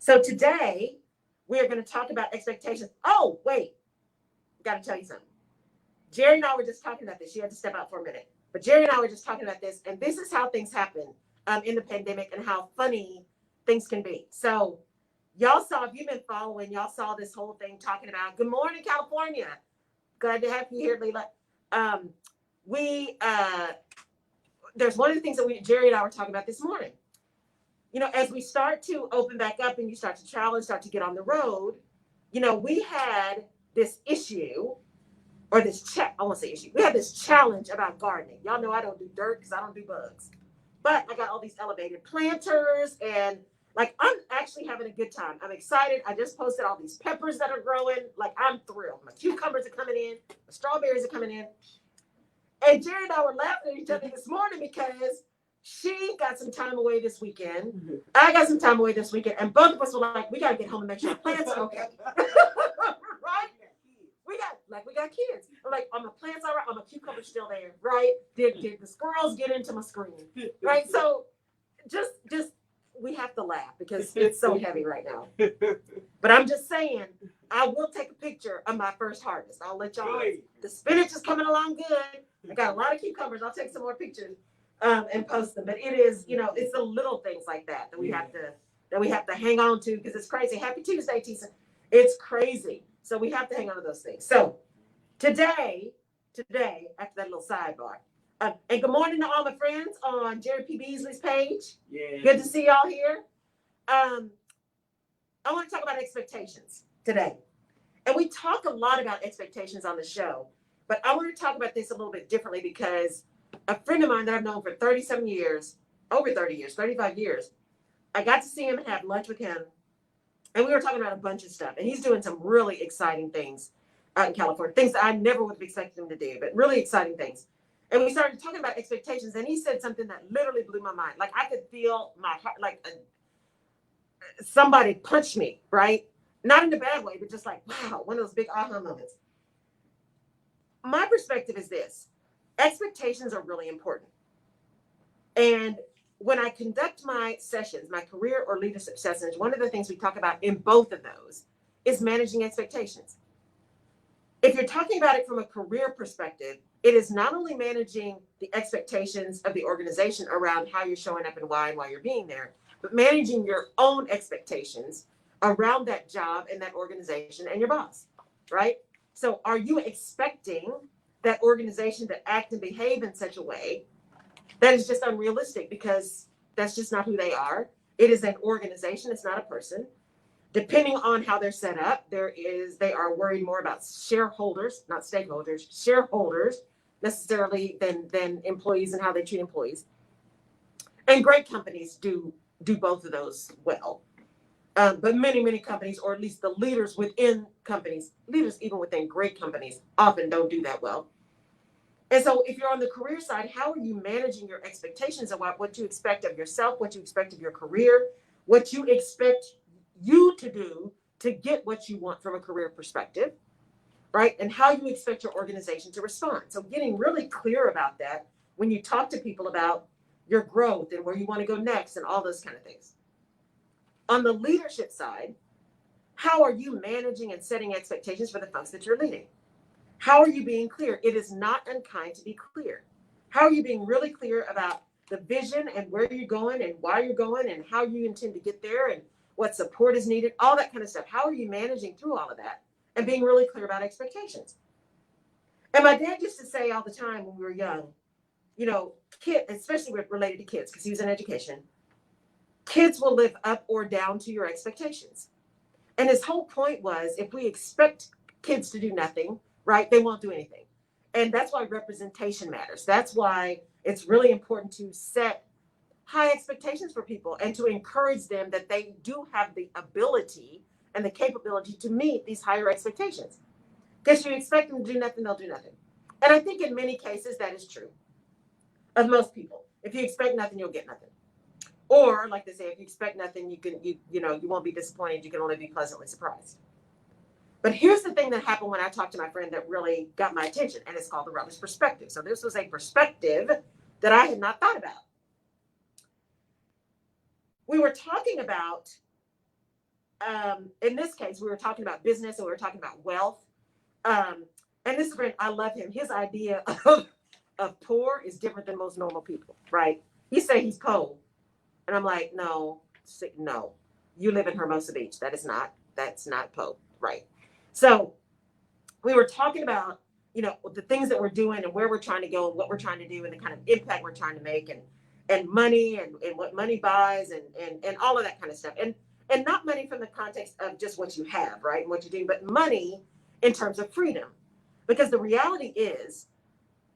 So today we are going to talk about expectations. Oh, wait, got to tell you something. Jerry and I were just talking about this. She had to step out for a minute. But Jerry and I were just talking about this, and this is how things happen in the pandemic and how funny things can be. So y'all saw, if you've been following, y'all saw this whole thing talking about, good morning, California. Glad to have you here, Leila. There's one of the things that Jerry and I were talking about this morning. You know, as we start to open back up and you start to travel and start to get on the road, you know, we had this issue or this I won't say issue. We had this challenge about gardening. Y'all know I don't do dirt because I don't do bugs. But I got all these elevated planters and like I'm actually having a good time. I'm excited. I just posted all these peppers that are growing. Like I'm thrilled. My cucumbers are coming in. The strawberries are coming in. And Jerry and I were laughing at each other this morning because she got some time away this weekend. Mm-hmm. I got some time away this weekend. And both of us were like, we got to get home and make sure our plants are okay. Right? We got kids. I'm like, are my plants all right? Are my cucumbers still there? Right? Did the squirrels get into my screen? Right? So just we have to laugh because it's so heavy right now. But I'm just saying, I will take a picture of my first harvest. I'll let y'all know. The spinach is coming along good. I got a lot of cucumbers. I'll take some more pictures and post them. But it is, you know, it's the little things like that we have to hang on to because it's crazy. Happy Tuesday, Tisa. It's crazy. So we have to hang on to those things. So today, after that little sidebar, and good morning to all my friends on Jerry P. Beasley's page. Yeah. Good to see y'all here. I want to talk about expectations today. And we talk a lot about expectations on the show, but I want to talk about this a little bit differently because a friend of mine that I've known for 37 years, over 30 years, 35 years, I got to see him and have lunch with him. And we were talking about a bunch of stuff. And he's doing some really exciting things out in California, things that I never would have expected him to do, but really exciting things. And we started talking about expectations. And he said something that literally blew my mind. Like I could feel my heart, like somebody punched me, right? Not in a bad way, but just like, wow, one of those big aha moments. My perspective is this. Expectations are really important. And when I conduct my sessions, my career or leadership sessions, one of the things we talk about in both of those is managing expectations. If you're talking about it from a career perspective, it is not only managing the expectations of the organization around how you're showing up and why you're being there, but managing your own expectations around that job and that organization and your boss, right? So are you expecting that organization to act and behave in such a way that is just unrealistic because that's just not who they are? It is an organization. It's not a person. Depending on how they're set up, they are worried more about shareholders, not stakeholders, shareholders necessarily than employees and how they treat employees. And great companies do both of those well. But many companies, or at least the leaders within companies, leaders even within great companies, often don't do that well. And so if you're on the career side, how are you managing your expectations about what you expect of yourself, what you expect of your career, what you expect you to do to get what you want from a career perspective, right? And how you expect your organization to respond. So getting really clear about that when you talk to people about your growth and where you want to go next and all those kind of things. On the leadership side, how are you managing and setting expectations for the folks that you're leading? How are you being clear? It is not unkind to be clear. How are you being really clear about the vision and where you're going and why you're going and how you intend to get there and what support is needed, all that kind of stuff. How are you managing through all of that and being really clear about expectations? And my dad used to say all the time when we were young, you know, kids, especially related to kids, because he was in education, kids will live up or down to your expectations. And his whole point was if we expect kids to do nothing, right, they won't do anything. And that's why representation matters. That's why it's really important to set high expectations for people and to encourage them that they do have the ability and the capability to meet these higher expectations. Because you expect them to do nothing, they'll do nothing. And I think in many cases that is true of most people. If you expect nothing, you'll get nothing. Or like they say, if you expect nothing, you won't be disappointed. You can only be pleasantly surprised. But here's the thing that happened when I talked to my friend that really got my attention, and it's called the Rutledge perspective. So this was a perspective that I had not thought about. We were talking about in this case, we were talking about business and we were talking about wealth. And this friend, I love him. His idea of poor is different than most normal people, right? He say he's poor. And I'm like, no, no. You live in Hermosa Beach. That's not poor, right? So we were talking about, the things that we're doing and where we're trying to go and what we're trying to do and the kind of impact we're trying to make and money and what money buys and all of that kind of stuff. And not money from the context of just what you have, right? And what you're doing, but money in terms of freedom. Because the reality is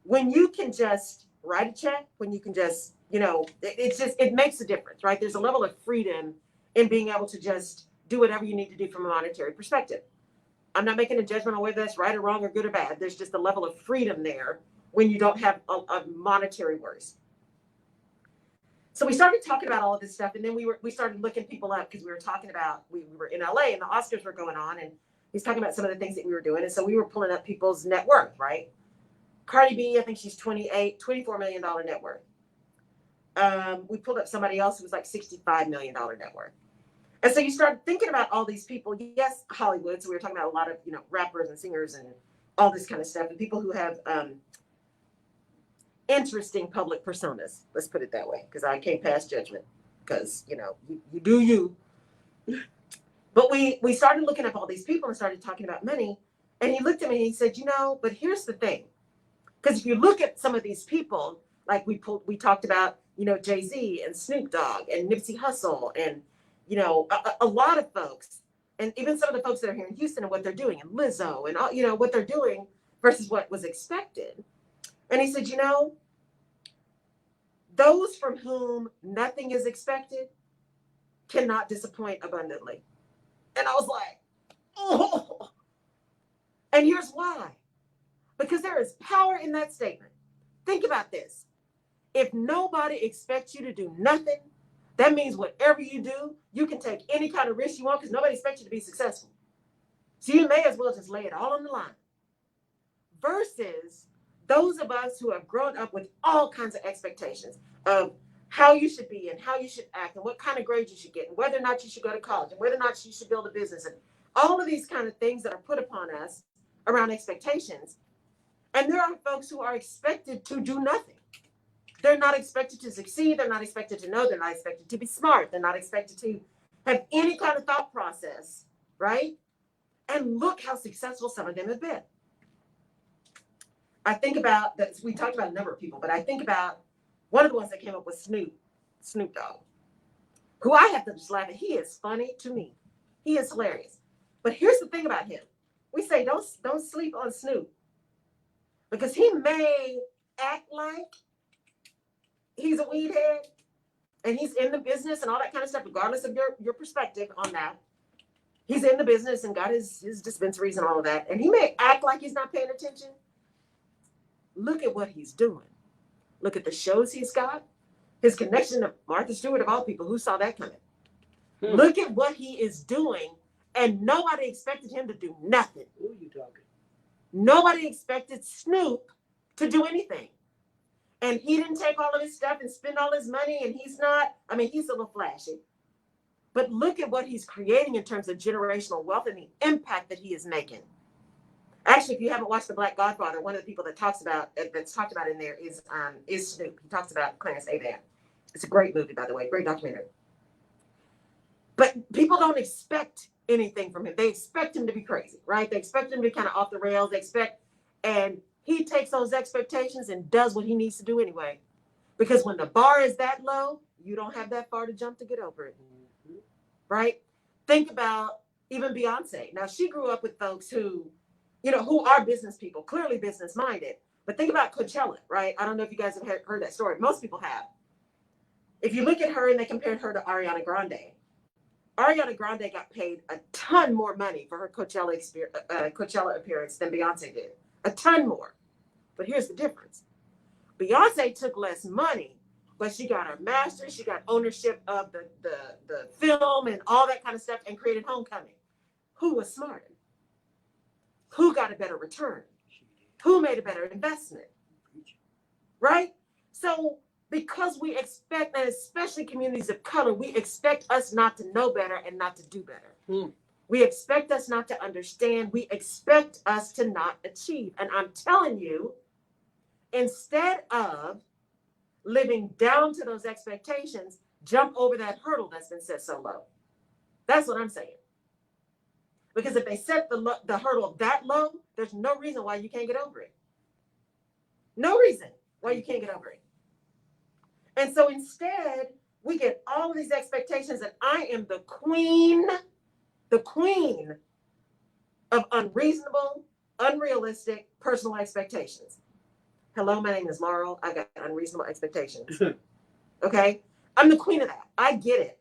when you can just write a check, when you can just, it makes a difference, right? There's a level of freedom in being able to just do whatever you need to do from a monetary perspective. I'm not making a judgment on whether that's right or wrong or good or bad. There's just a level of freedom there when you don't have a monetary worries. So we started talking about all of this stuff, and then we started looking people up because we were talking about, we were in LA and the Oscars were going on, and he's talking about some of the things that we were doing. And so we were pulling up people's net worth, right? Cardi B, I think she's $24 million net worth. We pulled up somebody else who was like $65 million net worth. And so you start thinking about all these people. Yes, Hollywood. So we were talking about a lot of, rappers and singers and all this kind of stuff, and people who have interesting public personas. Let's put it that way, because I can't pass judgment. Because you do you. But we started looking up all these people and started talking about money. And he looked at me and he said, but here's the thing. Because if you look at some of these people, like we talked about, Jay-Z and Snoop Dogg and Nipsey Hussle and, a lot of folks, and even some of the folks that are here in Houston and what they're doing, and Lizzo and all, what they're doing versus what was expected. And he said, those from whom nothing is expected cannot disappoint abundantly. And I was like, oh. And here's why. Because there is power in that statement. Think about this. If nobody expects you to do nothing, that means whatever you do, you can take any kind of risk you want because nobody expects you to be successful. So you may as well just lay it all on the line. Versus those of us who have grown up with all kinds of expectations of how you should be and how you should act and what kind of grades you should get and whether or not you should go to college and whether or not you should build a business and all of these kind of things that are put upon us around expectations. And there are folks who are expected to do nothing. They're not expected to succeed. They're not expected to know. They're not expected to be smart. They're not expected to have any kind of thought process, right? And look how successful some of them have been. I think about that. We talked about a number of people, but I think about one of the ones that came up with Snoop Dogg, who I have to just laugh at. He is funny to me. He is hilarious. But here's the thing about him. We say don't sleep on Snoop because he may act like he's a weed head and he's in the business and all that kind of stuff, regardless of your perspective on that. He's in the business and got his dispensaries and all of that. And he may act like he's not paying attention. Look at what he's doing. Look at the shows he's got. His connection to Martha Stewart, of all people. Who saw that coming? Look at what he is doing. And nobody expected him to do nothing. Who are you talking? Nobody expected Snoop to do anything. And he didn't take all of his stuff and spend all his money. And he's a little flashy. But look at what he's creating in terms of generational wealth and the impact that he is making. Actually, if you haven't watched The Black Godfather, one of the people that's talked about in there is Snoop. He talks about Clarence Avant. It's a great movie, by the way, great documentary. But people don't expect anything from him. They expect him to be crazy, right? They expect him to be kind of off the rails. And he takes those expectations and does what he needs to do anyway. Because when the bar is that low, you don't have that far to jump to get over it, right? Think about even Beyonce. Now, she grew up with folks who are business people, clearly business minded. But think about Coachella, right? I don't know if you guys have heard that story. Most people have. If you look at her and they compared her to Ariana Grande got paid a ton more money for her Coachella appearance than Beyonce did. A ton more. But here's the difference. Beyonce took less money, but she got her master's, she got ownership of the film and all that kind of stuff and created Homecoming. Who was smarter? Who got a better return? Who made a better investment? Right? So because we expect, and especially communities of color, we expect us not to know better and not to do better. We expect us not to understand. We expect us to not achieve. And I'm telling you, instead of living down to those expectations, jump over that hurdle that's been set so low. That's what I'm saying. Because if they set the hurdle that low, there's no reason why you can't get over it. No reason why you can't get over it. And so instead, we get all of these expectations that I am the queen of unreasonable, unrealistic personal expectations. Hello, my name is Laurel. I got unreasonable expectations. Okay? I'm the queen of that. I get it.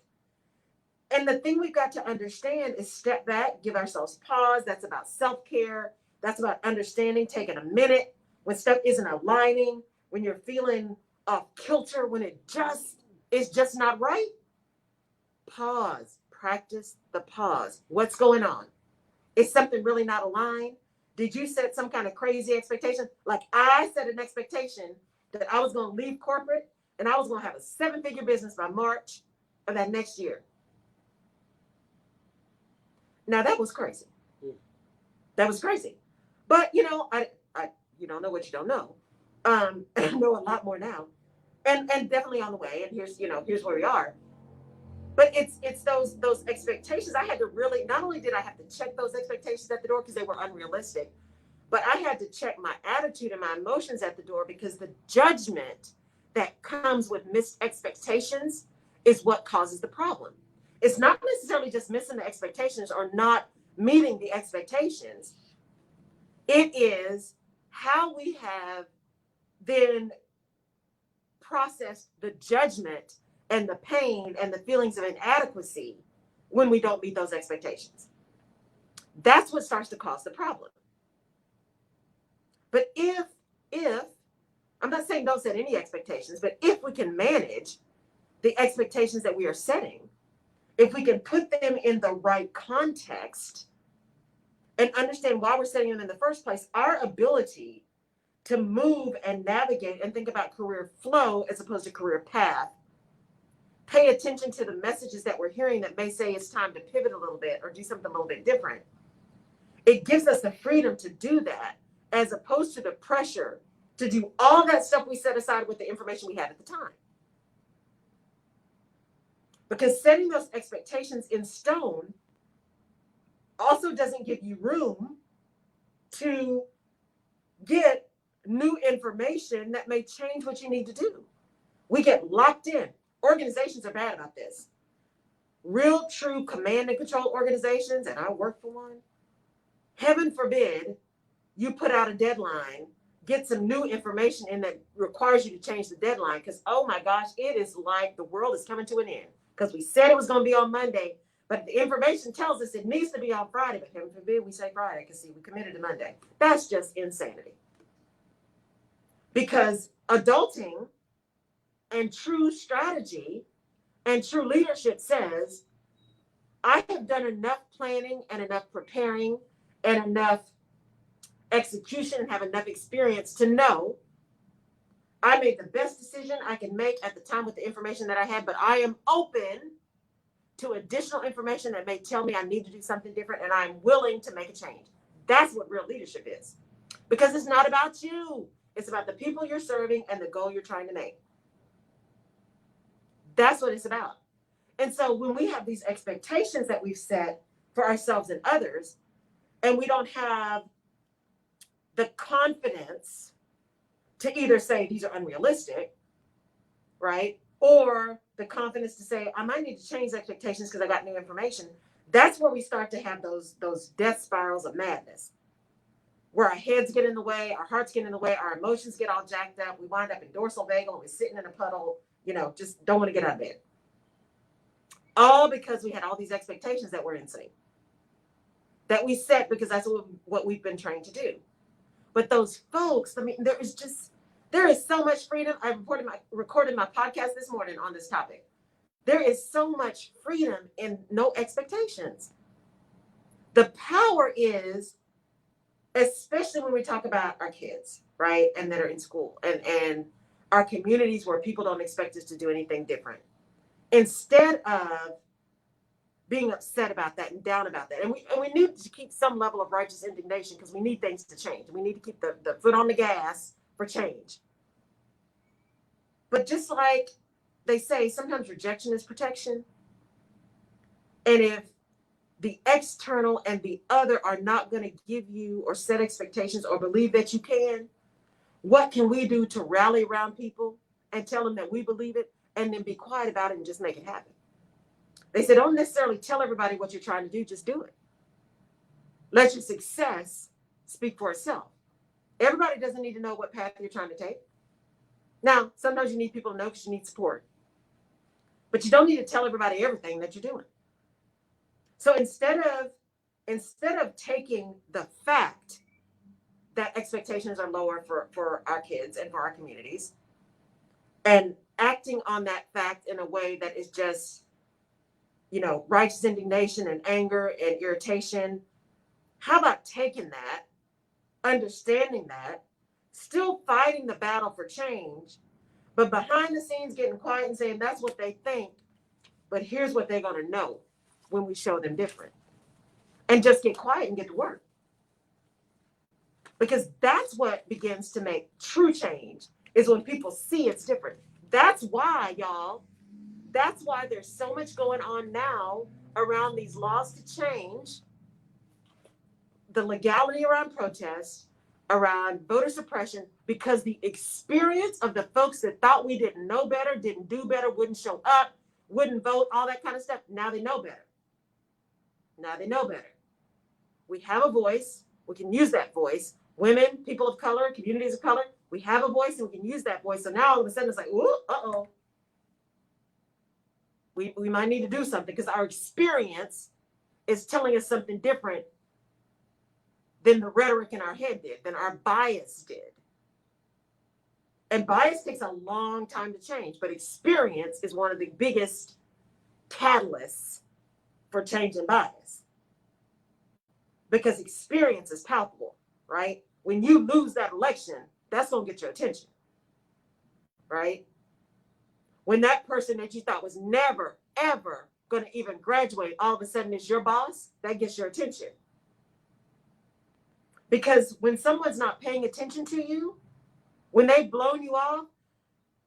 And the thing we've got to understand is step back, give ourselves pause. That's about self-care. That's about understanding, taking a minute when stuff isn't aligning, when you're feeling off kilter, when it is just not right. Pause. Practice the pause. What's going on? Is something really not aligned? Did you set some kind of crazy expectation? Like I set an expectation that I was going to leave corporate and I was going to have a 7-figure business by March of that next year. Now that was crazy. That was crazy. But you know, I you don't know what you don't know. I know a lot more now. And definitely on the way. And here's where we are. But it's those expectations. I had to really, not only did I have to check those expectations at the door because they were unrealistic, but I had to check my attitude and my emotions at the door, because the judgment that comes with missed expectations is what causes the problem. It's not necessarily just missing the expectations or not meeting the expectations. It is how we have then processed the judgment and the pain and the feelings of inadequacy when we don't meet those expectations. That's what starts to cause the problem. But if I'm not saying don't set any expectations, but if we can manage the expectations that we are setting, if we can put them in the right context and understand why we're setting them in the first place, our ability to move and navigate and think about career flow as opposed to career path, pay attention to the messages that we're hearing that may say it's time to pivot a little bit or do something a little bit different. It gives us the freedom to do that as opposed to the pressure to do all that stuff we set aside with the information we had at the time. Because setting those expectations in stone also doesn't give you room to get new information that may change what you need to do. We get locked in. Organizations are bad about this. Real, true command and control organizations, and I work for one, heaven forbid you put out a deadline, get some new information in that requires you to change the deadline, because, oh my gosh, it is like the world is coming to an end. Because we said it was going to be on Monday, but the information tells us it needs to be on Friday, but heaven forbid we say Friday, because see, we committed to Monday. That's just insanity. Because adulting and true strategy and true leadership says, I have done enough planning and enough preparing and enough execution and have enough experience to know I made the best decision I can make at the time with the information that I had, but I am open to additional information that may tell me I need to do something different, and I'm willing to make a change. That's what real leadership is. Because it's not about you. It's about the people you're serving and the goal you're trying to make. That's what it's about. And so when we have these expectations that we've set for ourselves and others, and we don't have the confidence to either say these are unrealistic, right? Or the confidence to say, I might need to change expectations because I got new information. That's where we start to have those death spirals of madness, where our heads get in the way, our hearts get in the way, our emotions get all jacked up. We wind up in dorsal vagal and we're sitting in a puddle, just don't want to get out of bed. All because we had all these expectations that were insane, that we set because that's what we've been trained to do. But those folks, there is so much freedom. I recorded my podcast this morning on this topic. There is so much freedom in no expectations. The power is, especially when we talk about our kids, right? And that are in school and our communities where people don't expect us to do anything different, instead of being upset about that and down about that. And we need to keep some level of righteous indignation because we need things to change. We need to keep the foot on the gas for change. But just like they say, sometimes rejection is protection. And if the external and the other are not going to give you or set expectations or believe that you can, what can we do to rally around people and tell them that we believe it and then be quiet about it and just make it happen? They said, don't necessarily tell everybody what you're trying to do, just do it. Let your success speak for itself. Everybody doesn't need to know what path you're trying to take. Now, sometimes you need people to know because you need support. But you don't need to tell everybody everything that you're doing. So instead of taking the fact that expectations are lower for our kids and for our communities and acting on that fact in a way that is just, righteous indignation and anger and irritation, how about taking that, understanding that, still fighting the battle for change, but behind the scenes getting quiet and saying that's what they think, but here's what they're going to know when we show them different. And just get quiet and get to work. Because that's what begins to make true change, is when people see it's different. That's why, y'all, that's why there's so much going on now around these laws to change, the legality around protests, around voter suppression, because the experience of the folks that thought we didn't know better, didn't do better, wouldn't show up, wouldn't vote, all that kind of stuff, now they know better. Now they know better. We have a voice. We can use that voice. Women, people of color, communities of color, we have a voice and we can use that voice. So now all of a sudden it's like, ooh, uh-oh. We might need to do something because our experience is telling us something different than the rhetoric in our head did, than our bias did. And bias takes a long time to change, but experience is one of the biggest catalysts for changing bias. Because experience is palpable, right? When you lose that election, that's going to get your attention, right? When that person that you thought was never, ever going to even graduate, all of a sudden is your boss, that gets your attention. Because when someone's not paying attention to you, when they've blown you off,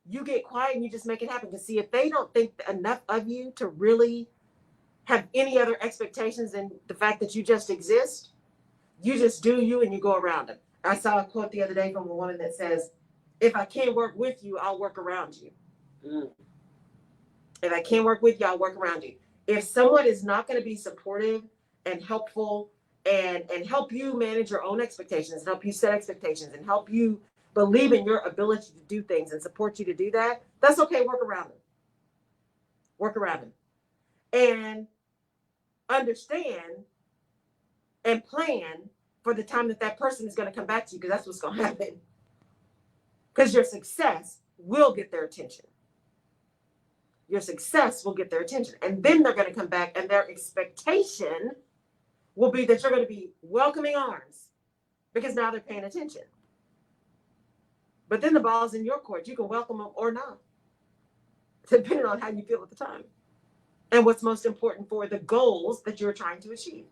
you get quiet and you just make it happen. Because see, if they don't think enough of you to really have any other expectations than the fact that you just exist, you just do you and you go around them. I saw a quote the other day from a woman that says, if I can't work with you, I'll work around you. If I can't work with you, I'll work around you. If someone is not going to be supportive and helpful and help you manage your own expectations, and help you set expectations, and help you believe in your ability to do things and support you to do that, that's okay. Work around them. Work around them. And understand and plan for the time that person is going to come back to you, because that's what's going to happen. Because your success will get their attention. Your success will get their attention. And then they're going to come back, and their expectation will be that you're going to be welcoming arms, because now they're paying attention. But then the ball's in your court. You can welcome them or not, depending on how you feel at the time and what's most important for the goals that you're trying to achieve.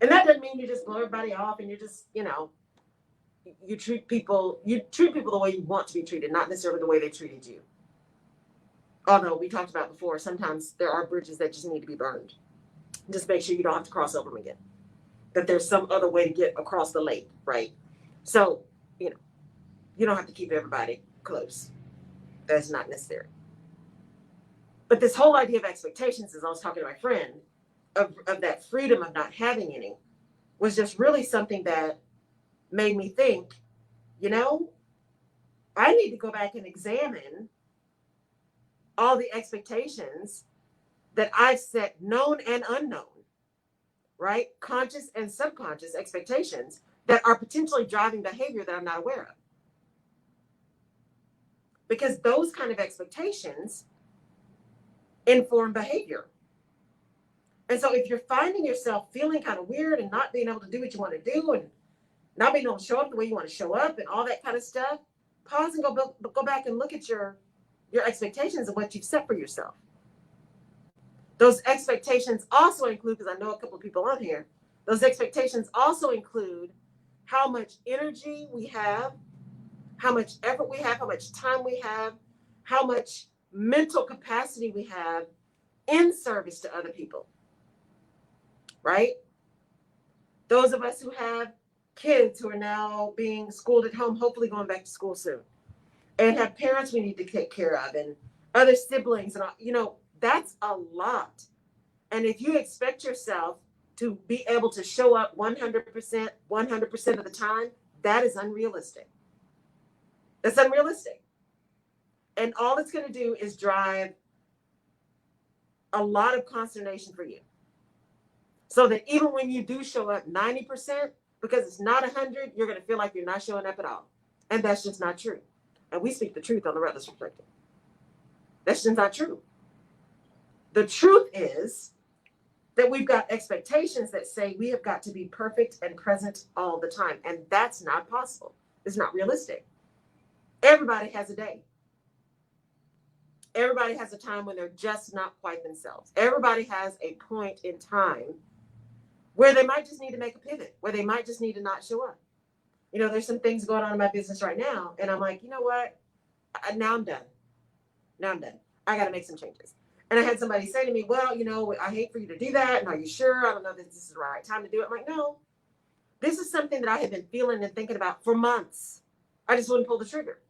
And that doesn't mean you just blow everybody off and you just, you treat people the way you want to be treated, not necessarily the way they treated you. Although we talked about before, sometimes there are bridges that just need to be burned. Just make sure you don't have to cross over them again. That there's some other way to get across the lake, right? So, you don't have to keep everybody close. That's not necessary. But this whole idea of expectations, as I was talking to my friend, of that freedom of not having any, was just really something that made me think, I need to go back and examine all the expectations that I've set, known and unknown, right? Conscious and subconscious expectations that are potentially driving behavior that I'm not aware of. Because those kind of expectations inform behavior. And so if you're finding yourself feeling kind of weird and not being able to do what you want to do and not being able to show up the way you want to show up and all that kind of stuff, pause and go back and look at your expectations and what you've set for yourself. Those expectations also include, because I know a couple of people on here, those expectations also include how much energy we have, how much effort we have, how much time we have, how much mental capacity we have in service to other people, right? Those of us who have kids who are now being schooled at home, hopefully going back to school soon, and have parents we need to take care of, and other siblings, and that's a lot. And if you expect yourself to be able to show up 100% of the time, that is unrealistic. That's unrealistic. And all it's going to do is drive a lot of consternation for you. So that even when you do show up 90%, because it's not 100, you're going to feel like you're not showing up at all. And that's just not true. And we speak the truth on the Rutledge Perspective. That's just not true. The truth is that we've got expectations that say we have got to be perfect and present all the time. And that's not possible. It's not realistic. Everybody has a day. Everybody has a time when they're just not quite themselves. Everybody has a point in time where they might just need to make a pivot, where they might just need to not show up. There's some things going on in my business right now. And I'm like, you know what? Now I'm done. I got to make some changes. And I had somebody say to me, well, I hate for you to do that. And are you sure? I don't know that this is the right time to do it. I'm like, no, this is something that I have been feeling and thinking about for months. I just wouldn't pull the trigger.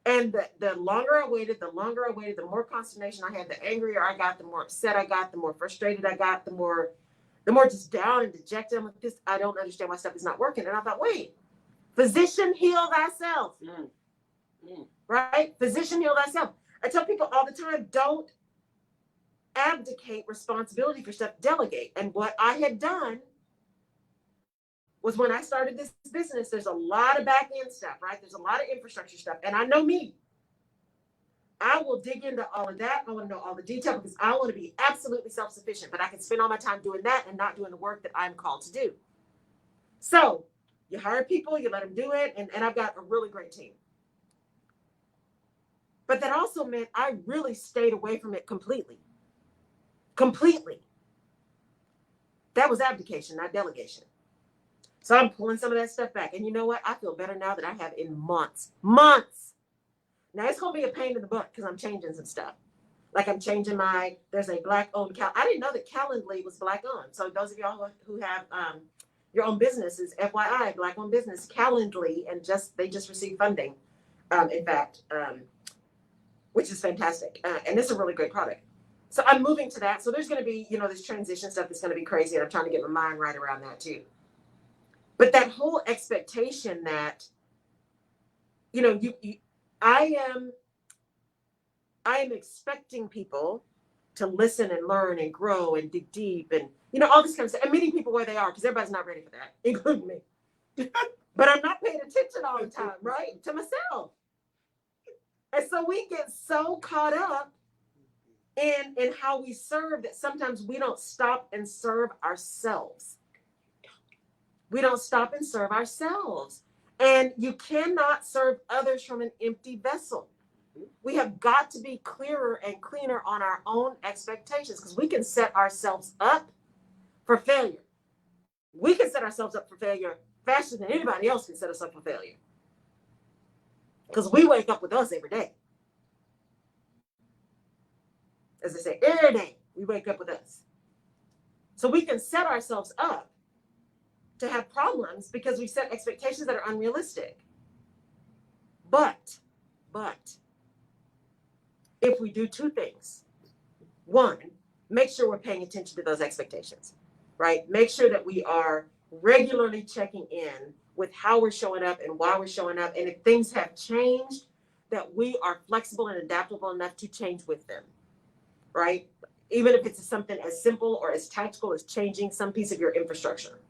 And the longer I waited, the more consternation I had, the angrier I got, the more upset I got, the more frustrated I got, the more just down and dejected. I'm like, I don't understand why stuff is not working. And I thought, wait, physician, heal thyself. Right? Physician, heal thyself. I tell people all the time, don't abdicate responsibility for stuff, delegate. And what I had done was, when I started this business, there's a lot of back end stuff, right? There's a lot of infrastructure stuff. And I know me. I will dig into all of that. I want to know all the detail because I want to be absolutely self-sufficient, but I can spend all my time doing that and not doing the work that I'm called to do. So you hire people, you let them do it. And I've got a really great team. But that also meant I really stayed away from it completely. That was abdication, not delegation. So I'm pulling some of that stuff back. And you know what? I feel better now than I have in months. Now it's going to be a pain in the butt because I'm changing some stuff. Like I'm changing there's a Black-owned I didn't know that Calendly was Black-owned. So those of y'all who have your own businesses, FYI, Black-owned business, Calendly, and they just received funding, in fact, which is fantastic. And it's a really great product. So I'm moving to that. So there's going to be, this transition stuff that's going to be crazy. And I'm trying to get my mind right around that too. But that whole expectation that, I am expecting people to listen and learn and grow and dig deep and, all this kind of stuff. And meeting people where they are, because everybody's not ready for that, including me. But I'm not paying attention all the time, right? To myself. And so we get so caught up in how we serve that sometimes we don't stop and serve ourselves. And you cannot serve others from an empty vessel. We have got to be clearer and cleaner on our own expectations, because we can set ourselves up for failure. We can set ourselves up for failure faster than anybody else can set us up for failure. Because we wake up with us every day. As I say, every day we wake up with us. So we can set ourselves up to have problems because we set expectations that are unrealistic. But if we do two things, one, make sure we're paying attention to those expectations, right? Make sure that we are regularly checking in with how we're showing up and why we're showing up. And if things have changed, that we are flexible and adaptable enough to change with them, right? Even if it's something as simple or as tactical as changing some piece of your infrastructure,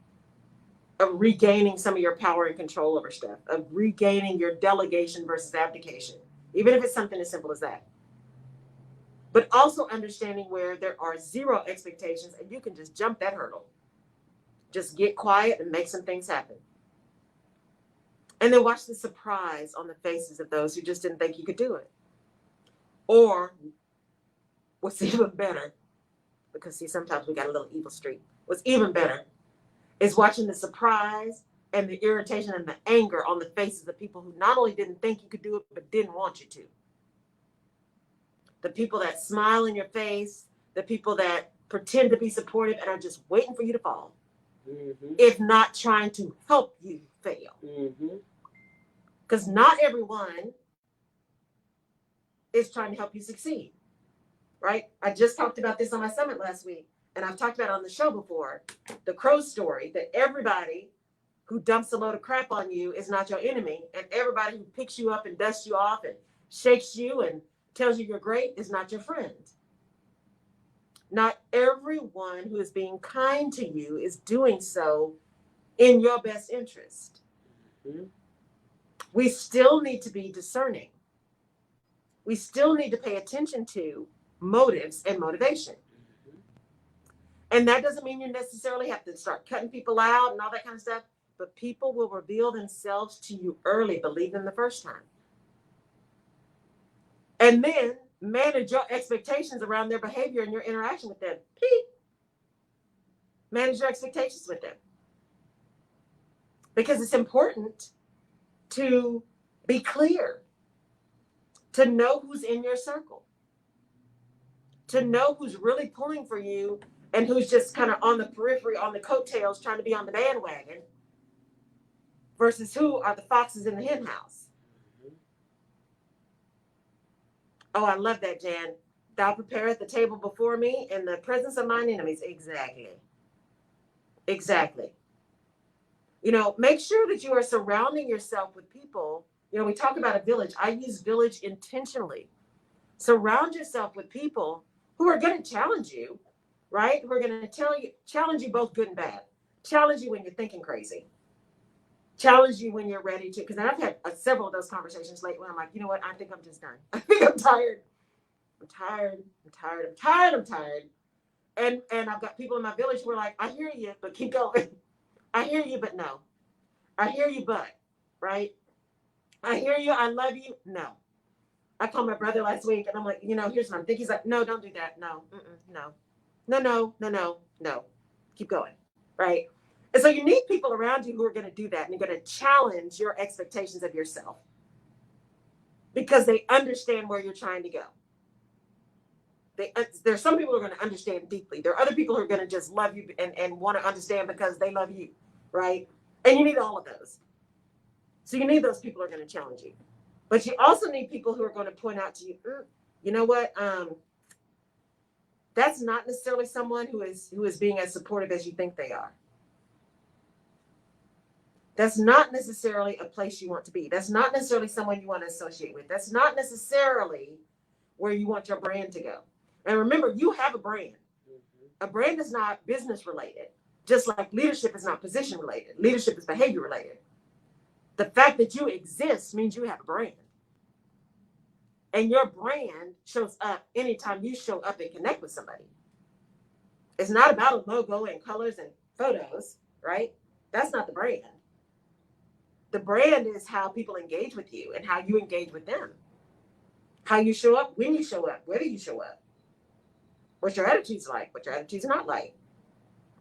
of regaining some of your power and control over stuff, of regaining your delegation versus abdication, even if it's something as simple as that. But also understanding where there are zero expectations and you can just jump that hurdle. Just get quiet and make some things happen. And then watch the surprise on the faces of those who just didn't think you could do it. Or what's even better, because see, sometimes we got a little evil streak. What's even better is watching the surprise and the irritation and the anger on the faces of people who not only didn't think you could do it, but didn't want you to. The people that smile in your face, the people that pretend to be supportive and are just waiting for you to fall, if not trying to help you fail. Because not everyone is trying to help you succeed, right? I just talked about this on my summit last week, and I've talked about it on the show before, the crow story, that everybody who dumps a load of crap on you is not your enemy, and everybody who picks you up and dusts you off and shakes you and tells you you're great is not your friend. Not everyone who is being kind to you is doing so in your best interest. We still need to be discerning. We still need to pay attention to motives and motivation. And that doesn't mean you necessarily have to start cutting people out and all that kind of stuff, but people will reveal themselves to you early, believe them the first time. And then manage your expectations around their behavior and your interaction with them. Manage your expectations with them. Because it's important to be clear, to know who's in your circle, to know who's really pulling for you and who's just kind of on the periphery, on the coattails, trying to be on the bandwagon, versus who are the foxes in the hen house. Oh, I love that, Jan. Thou preparest the table before me in the presence of mine enemies. Exactly. Exactly. You know, make sure that you are surrounding yourself with people. You know, we talk about a village. I use village intentionally. Surround yourself with people who are going to challenge you, right? Who are going to challenge you both good and bad. Challenge you when you're thinking crazy. Challenge you when you're ready to, because I've had several of those conversations lately where I'm like, you know what? I think I'm just done. I think I'm tired. I'm tired. I'm tired. I'm tired. I'm tired. And I've got people in my village who are like, I hear you, but keep going. I hear you, but no. I hear you, but, right? I hear you. I love you. No. I called my brother last week and I'm like, you know, here's what I'm thinking. He's like, no, don't do that. No, no, no, no, no, no, no. Keep going. Right. And so you need people around you who are going to do that and they're going to challenge your expectations of yourself because they understand where you're trying to go. There's some people who are going to understand deeply. There are other people who are going to just love you and want to understand because they love you. Right. And you need all of those. So you need those people who are going to challenge you. But you also need people who are going to point out to you, you know what? That's not necessarily someone who is being as supportive as you think they are. That's not necessarily a place you want to be. That's not necessarily someone you want to associate with. That's not necessarily where you want your brand to go. And remember, you have a brand. A brand is not business related, just like leadership is not position related. Leadership is behavior related. The fact that you exist means you have a brand. And your brand shows up anytime you show up and connect with somebody. It's not about a logo and colors and photos, right? That's not the brand. The brand is how people engage with you and how you engage with them. How you show up, when you show up, whether you show up. What your attitude's like, what your attitude's not like.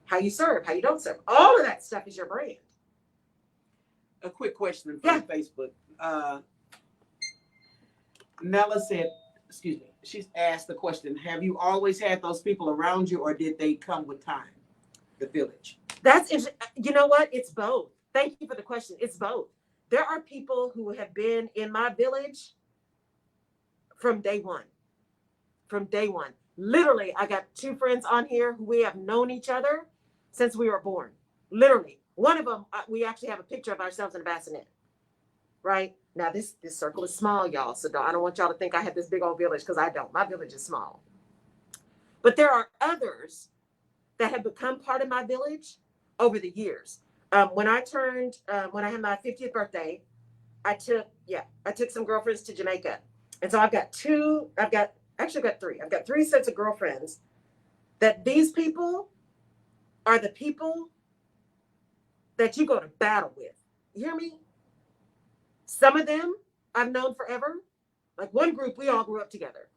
How you serve, how you don't serve. All of that stuff is your brand. A quick question from Facebook. Nella said, excuse me, she's asked the question, have you always had those people around you or did they come with time? The village. That's interesting. You know what? It's both. Thank you for the question. It's both. There are people who have been in my village from day one. From day one. Literally, I got two friends on here who we have known each other since we were born. Literally. One of them, we actually have a picture of ourselves in a bassinet. Right? Now, this circle is small, y'all. So I don't want y'all to think I have this big old village because I don't. My village is small. But there are others that have become part of my village over the years. When I had my 50th birthday, I took some girlfriends to Jamaica. And so I've got three. I've got three sets of girlfriends that these people are the people that you go to battle with. You hear me? Some of them I've known forever. Like one group, we all grew up together.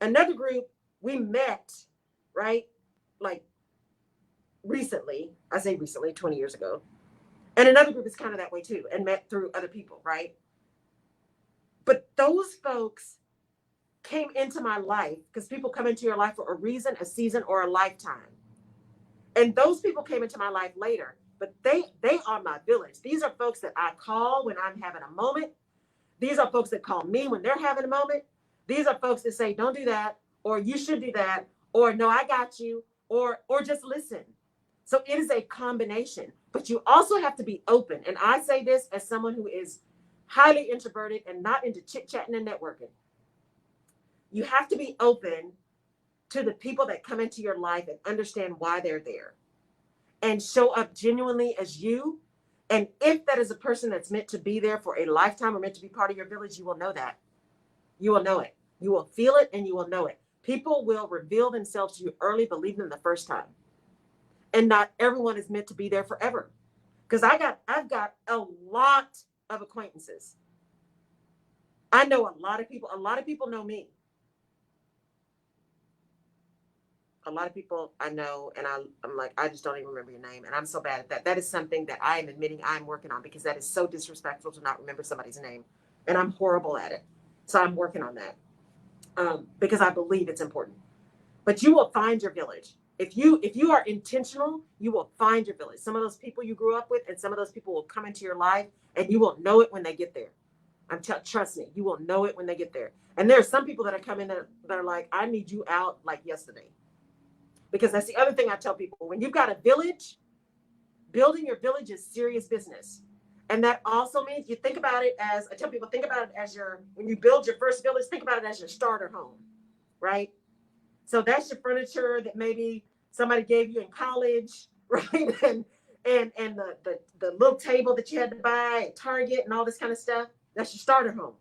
Another group, we met, right? Like recently, I say recently, 20 years ago. And another group is kind of that way too, and met through other people, right? But those folks came into my life because people come into your life for a reason, a season, or a lifetime. And those people came into my life later, but they are my village. These are folks that I call when I'm having a moment. These are folks that call me when they're having a moment. These are folks that say, don't do that, or you should do that, or no, I got you, or just listen. So it is a combination, but you also have to be open. And I say this as someone who is highly introverted and not into chit-chatting and networking. You have to be open to the people that come into your life and understand why they're there and show up genuinely as you. And if that is a person that's meant to be there for a lifetime or meant to be part of your village, you will know that. You will know it. You will feel it and you will know it. People will reveal themselves to you early, believe them the first time. And not everyone is meant to be there forever. Because I've got a lot of acquaintances. I know a lot of people. A lot of people know me. A lot of people I know, and I'm like, I just don't even remember your name. And I'm so bad at that. That is something that I am admitting I'm working on, because that is so disrespectful to not remember somebody's name. And I'm horrible at it. So I'm working on that, because I believe it's important. But you will find your village. If you are intentional, you will find your village. Some of those people you grew up with, and some of those people will come into your life, and you will know it when they get there. Trust me, you will know it when they get there. And there are some people that are coming that are like, I need you out like yesterday. Because that's the other thing I tell people. When you've got a village, building your village is serious business. And that also means you think about it as, I tell people, think about it as when you build your first village, think about it as your starter home, right? So that's your furniture that maybe somebody gave you in college, right? And the little table that you had to buy at Target and all this kind of stuff. That's your starter home.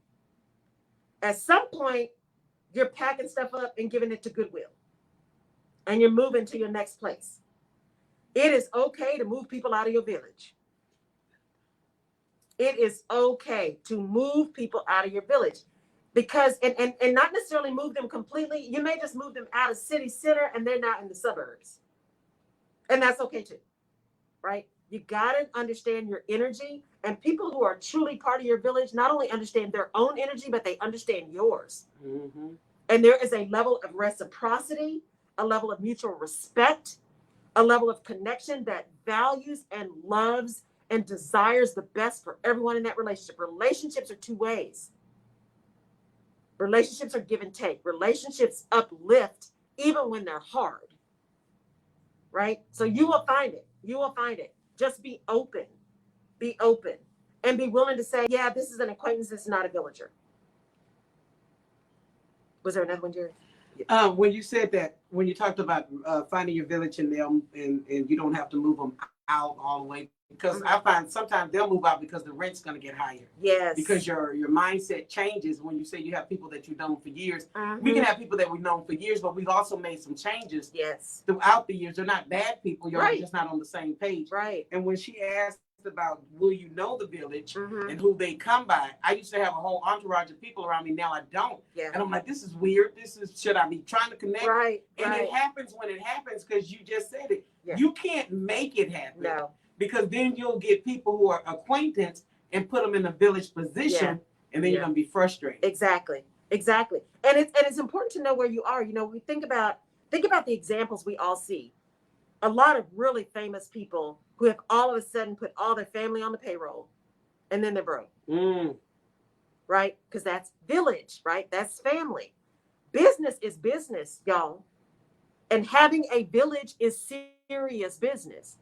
At some point, you're packing stuff up and giving it to Goodwill. And you're moving to your next place. It is okay to move people out of your village. It is okay to move people out of your village, because and not necessarily move them completely. You may just move them out of city center and they're not in the suburbs. And that's okay too, right? You got to understand your energy, and people who are truly part of your village not only understand their own energy, but they understand yours. Mm-hmm. And there is a level of reciprocity, a level of mutual respect, a level of connection that values and loves and desires the best for everyone in that relationship. Relationships are two ways. Relationships are give and take. Relationships uplift even when they're hard, right? So you will find it. You will find it. Just be open. Be open. And be willing to say, yeah, this is an acquaintance. This is not a villager. Was there another one, Jerry? When you said that, when you talked about finding your village in them, and you don't have to move them out all the way, because I find sometimes they'll move out because the rent's going to get higher. Yes. Because your mindset changes when you say you have people that you've known for years. We can have people that we've known for years, but we've also made some changes. Yes. Throughout the years. They're not bad people. You're just not on the same page. Right. And when she asked about will you know the village and who they come by, I used to have a whole entourage of people around me. Now I don't. Yeah. And I'm like, this is weird. Should I be trying to connect? Right. And it happens when it happens, because you just said it. Yeah. You can't make it happen. No. Because then you'll get people who are acquaintance and put them in a village position, and then you're going to be frustrated. Exactly. And it's important to know where you are. You know, we think about the examples we all see. A lot of really famous people who have all of a sudden put all their family on the payroll, and then they're broke. Right? Because that's village, right? That's family. Business is business, y'all. And having a village is serious business.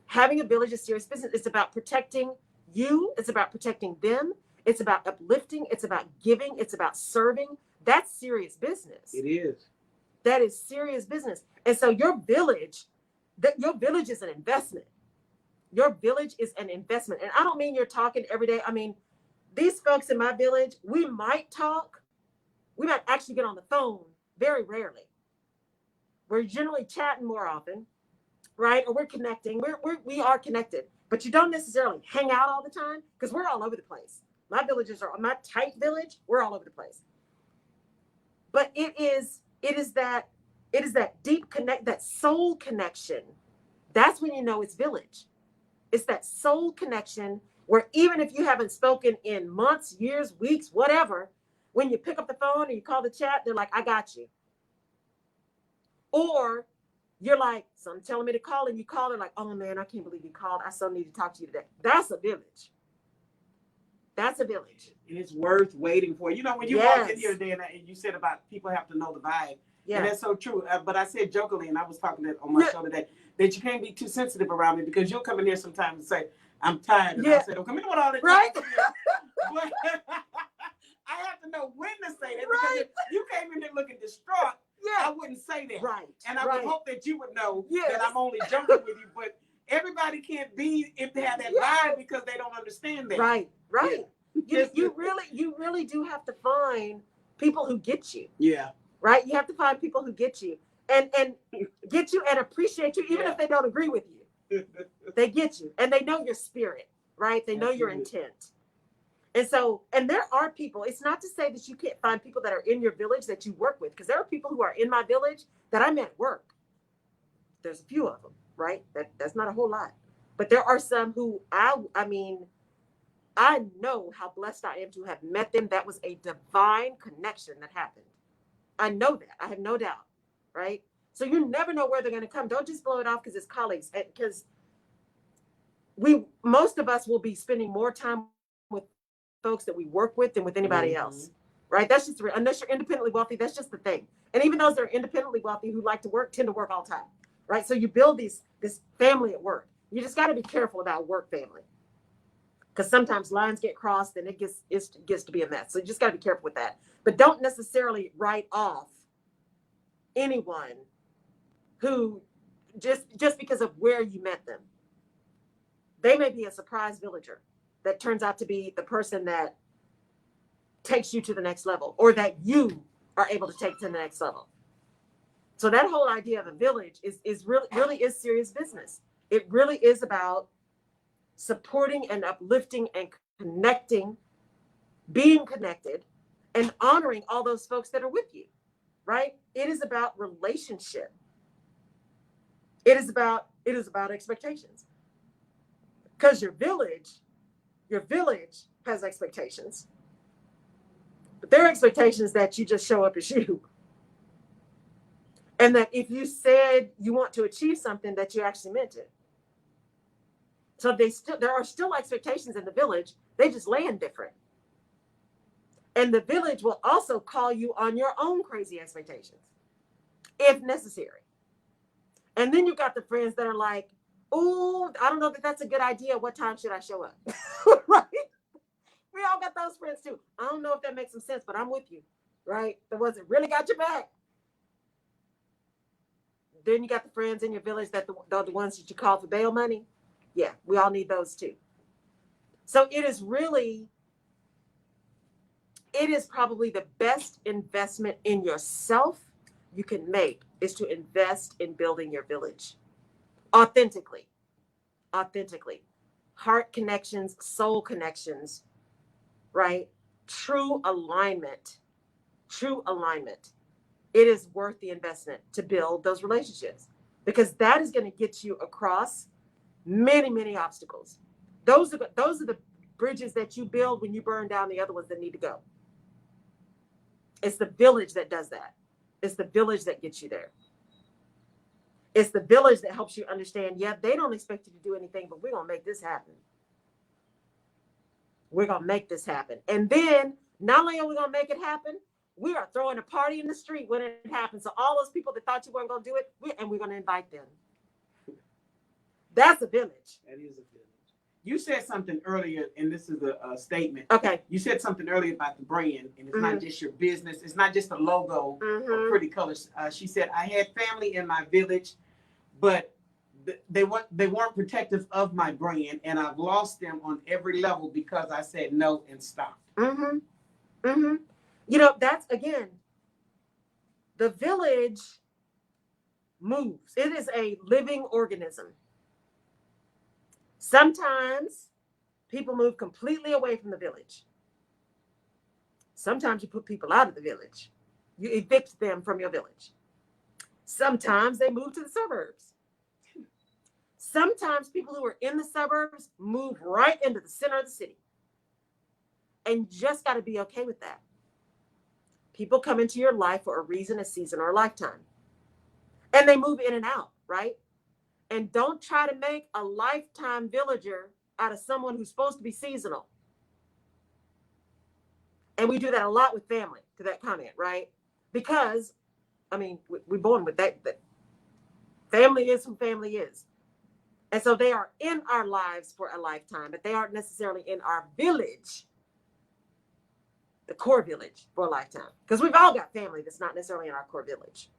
Having a village is serious business. It's about protecting you. It's about protecting them. It's about uplifting. It's about giving. It's about serving. That's serious business. It is. That is serious business. And so your village is an investment. Your village is an investment. And I don't mean you're talking every day. I mean, these folks in my village, we might talk. We might actually get on the phone very rarely. We're generally chatting more often. right? Or we're connecting. We are connected, but you don't necessarily hang out all the time because we're all over the place. My tight village. We're all over the place. But it is that deep connect, that soul connection. That's when you know it's village. It's that soul connection where even if you haven't spoken in months, years, weeks, whatever, when you pick up the phone and you call the chat, they're like, I got you. Or you're like, someone telling me to call, and you call, and like, oh man, I can't believe you called. I so need to talk to you today. That's a village. That's a village. And it's worth waiting for. You know, when you walked in here today and you said about people have to know the vibe. Yeah. And that's so true. But I said jokingly, and I was talking on my show today, that you can't be too sensitive around me because you'll come in here sometimes and say, I'm tired. And I said, oh, come in with all that time. Right. But I have to know when to say that because if you came in here looking distraught, I wouldn't say that. Right. And I would hope that you would know that I'm only joking with you. But everybody can't be if they have that vibe because they don't understand that. Right. You really do have to find people who get you. Yeah. Right? You have to find people who get you and get you and appreciate you, even if they don't agree with you. They get you and they know your spirit, right? They know your intent. And so, and there are people, it's not to say that you can't find people that are in your village that you work with, because there are people who are in my village that I met at work. There's a few of them, right? That's not a whole lot. But there are some who I know how blessed I am to have met them. That was a divine connection that happened. I know that. I have no doubt, right? So you never know where they're going to come. Don't just blow it off because it's colleagues. Because most of us will be spending more time with folks that we work with than with anybody else, right? That's just, unless you're independently wealthy, that's just the thing. And even those that are independently wealthy who like to work tend to work all the time, right? So you build this family at work. You just got to be careful about work family, because sometimes lines get crossed and it gets to be a mess. So you just got to be careful with that. But don't necessarily write off anyone who just because of where you met them. They may be a surprise villager that turns out to be the person that takes you to the next level, or that you are able to take to the next level. So that whole idea of a village is really is serious business. It really is about supporting and uplifting and connecting, being connected, and honoring all those folks that are with you, right? It is about relationship. It is about expectations. Because your village has expectations. But their expectations that you just show up as you. And that if you said you want to achieve something, that you actually meant it. So there are still expectations in the village. They just land different. And the village will also call you on your own crazy expectations, if necessary. And then you got the friends that are like, oh, I don't know that that's a good idea. What time should I show up? Right? We all got those friends too. I don't know if that makes some sense, but I'm with you, right? The ones that really got your back. Then you got the friends in your village that the ones that you call for bail money. Yeah, we all need those too. So it is probably the best investment in yourself you can make is to invest in building your village authentically. Heart connections, soul connections, right? True alignment. It is worth the investment to build those relationships, because that is going to get you across many, many obstacles. Those are the bridges that you build when you burn down the other ones that need to go. It's the village that does that. It's the village that gets you there. It's the village that helps you understand, yeah, they don't expect you to do anything, but we're going to make this happen. We're going to make this happen. And then not only are we going to make it happen, we are throwing a party in the street when it happens. So all those people that thought you weren't going to do it, we're going to invite them. That's a village. That is a village. You said something earlier, and this is a statement. Okay. You said something earlier about the brand, and it's not just your business. It's not just a logo or pretty colors. She said, I had family in my village, but they weren't protective of my brand, and I've lost them on every level because I said no and stopped. You know, that's, again, the village moves. It is a living organism. Sometimes people move completely away from the village. Sometimes you put people out of the village. You evict them from your village. Sometimes they move to the suburbs. Sometimes people who are in the suburbs move right into the center of the city. And you just got to be okay with that. People come into your life for a reason, a season, or a lifetime. And they move in and out, right? And don't try to make a lifetime villager out of someone who's supposed to be seasonal. And we do that a lot with family, to that comment, right? Because, I mean, we're born with that family is who family is. And so they are in our lives for a lifetime, but they aren't necessarily in our village, the core village, for a lifetime. Because we've all got family that's not necessarily in our core village.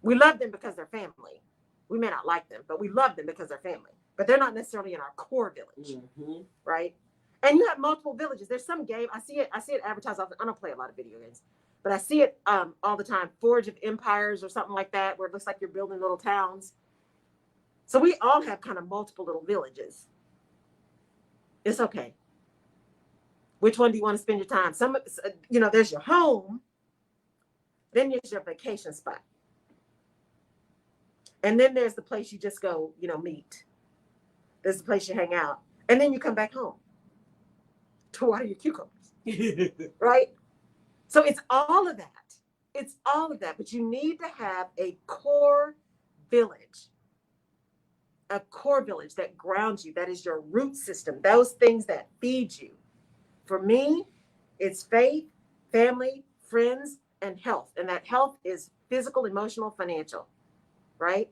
We love them because they're family. We may not like them, but we love them because they're family. But they're not necessarily in our core village, right? And you have multiple villages. There's some game, I see it advertised. I don't play a lot of video games, but I see it all the time. Forge of Empires or something like that, where it looks like you're building little towns. So we all have kind of multiple little villages. It's okay. Which one do you want to spend your time? There's your home. Then there's your vacation spot. And then there's the place you just go, meet. There's the place you hang out. And then you come back home to water your cucumbers. Right? So it's all of that. It's all of that. But you need to have a core village. A core village that grounds you. That is your root system. Those things that feed you. For me, it's faith, family, friends, and health. And that health is physical, emotional, financial. Right?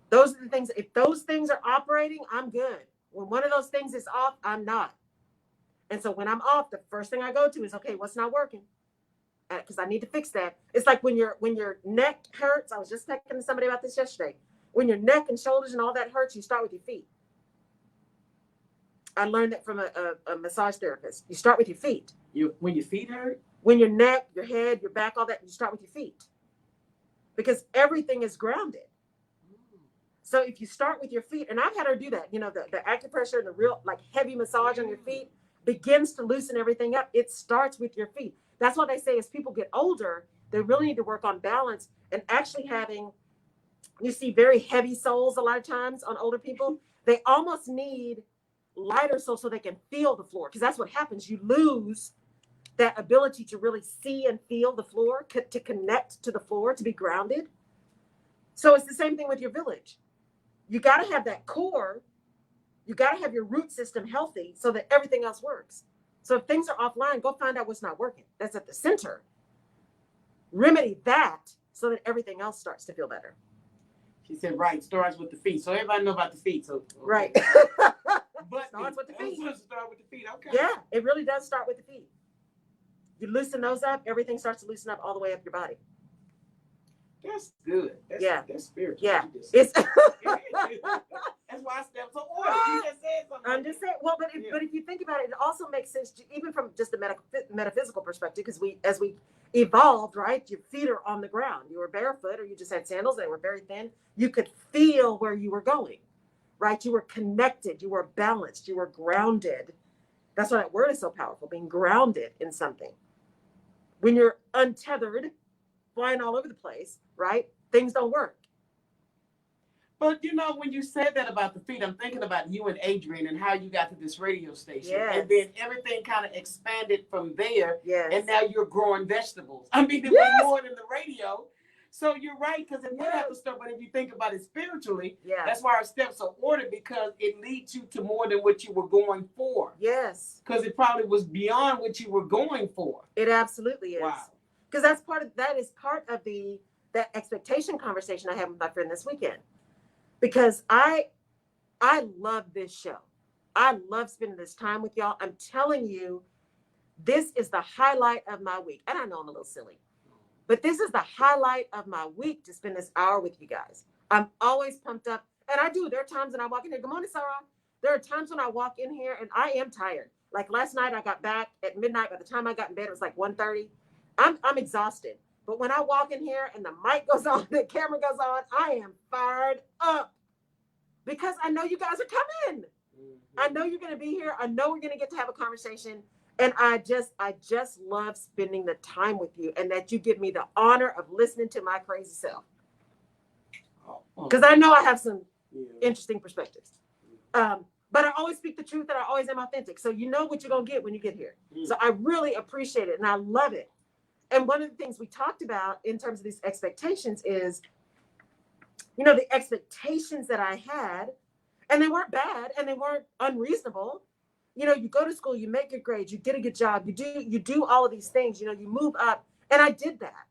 Those are the things. If those things are operating, I'm good. When one of those things is off, I'm not. And so when I'm off, the first thing I go to is, okay, what's not working? Because I need to fix that. It's like when your neck hurts. I was just talking to somebody about this yesterday. When your neck and shoulders and all that hurts, you start with your feet. I learned that from a massage therapist. You start with your feet. When your feet hurt? When your neck, your head, your back, all that, you start with your feet. Because everything is grounded. So if you start with your feet, and I've had her do that, the acupressure and the real heavy massage on your feet begins to loosen everything up. It starts with your feet. That's what they say as people get older, they really need to work on balance and actually having, you see very heavy soles a lot of times on older people. They almost need lighter soles so they can feel the floor, because that's what happens. You lose that ability to really see and feel the floor, to connect to the floor, to be grounded. So it's the same thing with your village. You got to have that core. You got to have your root system healthy so that everything else works. So if things are offline, go find out what's not working. That's at the center. Remedy that so that everything else starts to feel better. She said, right, starts with the feet. So everybody know about the feet. So okay. Right. But starts with the feet. Start with the feet. Okay. Yeah, it really does start with the feet. You loosen those up, everything starts to loosen up all the way up your body. That's good. That's spiritual. Yeah. It's that's why I stepped so order. You just said something. I'm just saying. Well, but if you think about it, it also makes sense, even from just a metaphysical perspective, because as we evolved, right? Your feet are on the ground. You were barefoot, or you just had sandals. They were very thin. You could feel where you were going, right? You were connected. You were balanced. You were grounded. That's why that word is so powerful. Being grounded in something. When you're untethered, flying all over the place, right? Things don't work. But when you said that about the feet, I'm thinking about you and Adrian and how you got to this radio station. Yes. And then everything kind of expanded from there. Yes. And now you're growing vegetables. I mean, it was more than the radio. So you're right, because it would have to start. But if you think about it spiritually, that's why our steps are ordered, because it leads you to more than what you were going for. Yes. Because it probably was beyond what you were going for. It absolutely is. Wow. Because that is part of that expectation conversation I had with my friend this weekend. Because I love this show. I love spending this time with y'all. I'm telling you, this is the highlight of my week. And I know I'm a little silly, but this is the highlight of my week, to spend this hour with you guys. I'm always pumped up. And I do. There are times when I walk in here. Good morning, Sarah. There are times when I walk in here and I am tired. Like last night, I got back at midnight. By the time I got in bed, it was like 1:30. I'm exhausted. But when I walk in here and the mic goes on, the camera goes on, I am fired up because I know you guys are coming. I know you're going to be here. I know we're going to get to have a conversation. And I just love spending the time with you, and that you give me the honor of listening to my crazy self. Because I know I have some interesting perspectives. But I always speak the truth, and I always am authentic. So you know what you're going to get when you get here. So I really appreciate it, and I love it. And one of the things we talked about in terms of these expectations is, the expectations that I had, and they weren't bad and they weren't unreasonable. You go to school, you make good grades, you get a good job, you do all of these things, you move up. And I did that.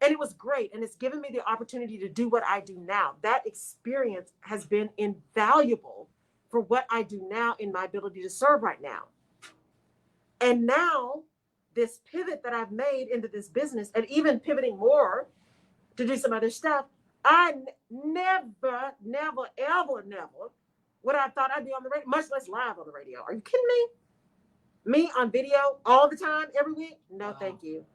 And it was great. And it's given me the opportunity to do what I do now. That experience has been invaluable for what I do now in my ability to serve right now. And now this pivot that I've made into this business, and even pivoting more to do some other stuff, I never would I thought I'd be on the radio, much less live on the radio. Are you kidding me? Me on video all the time, every week? No, thank you.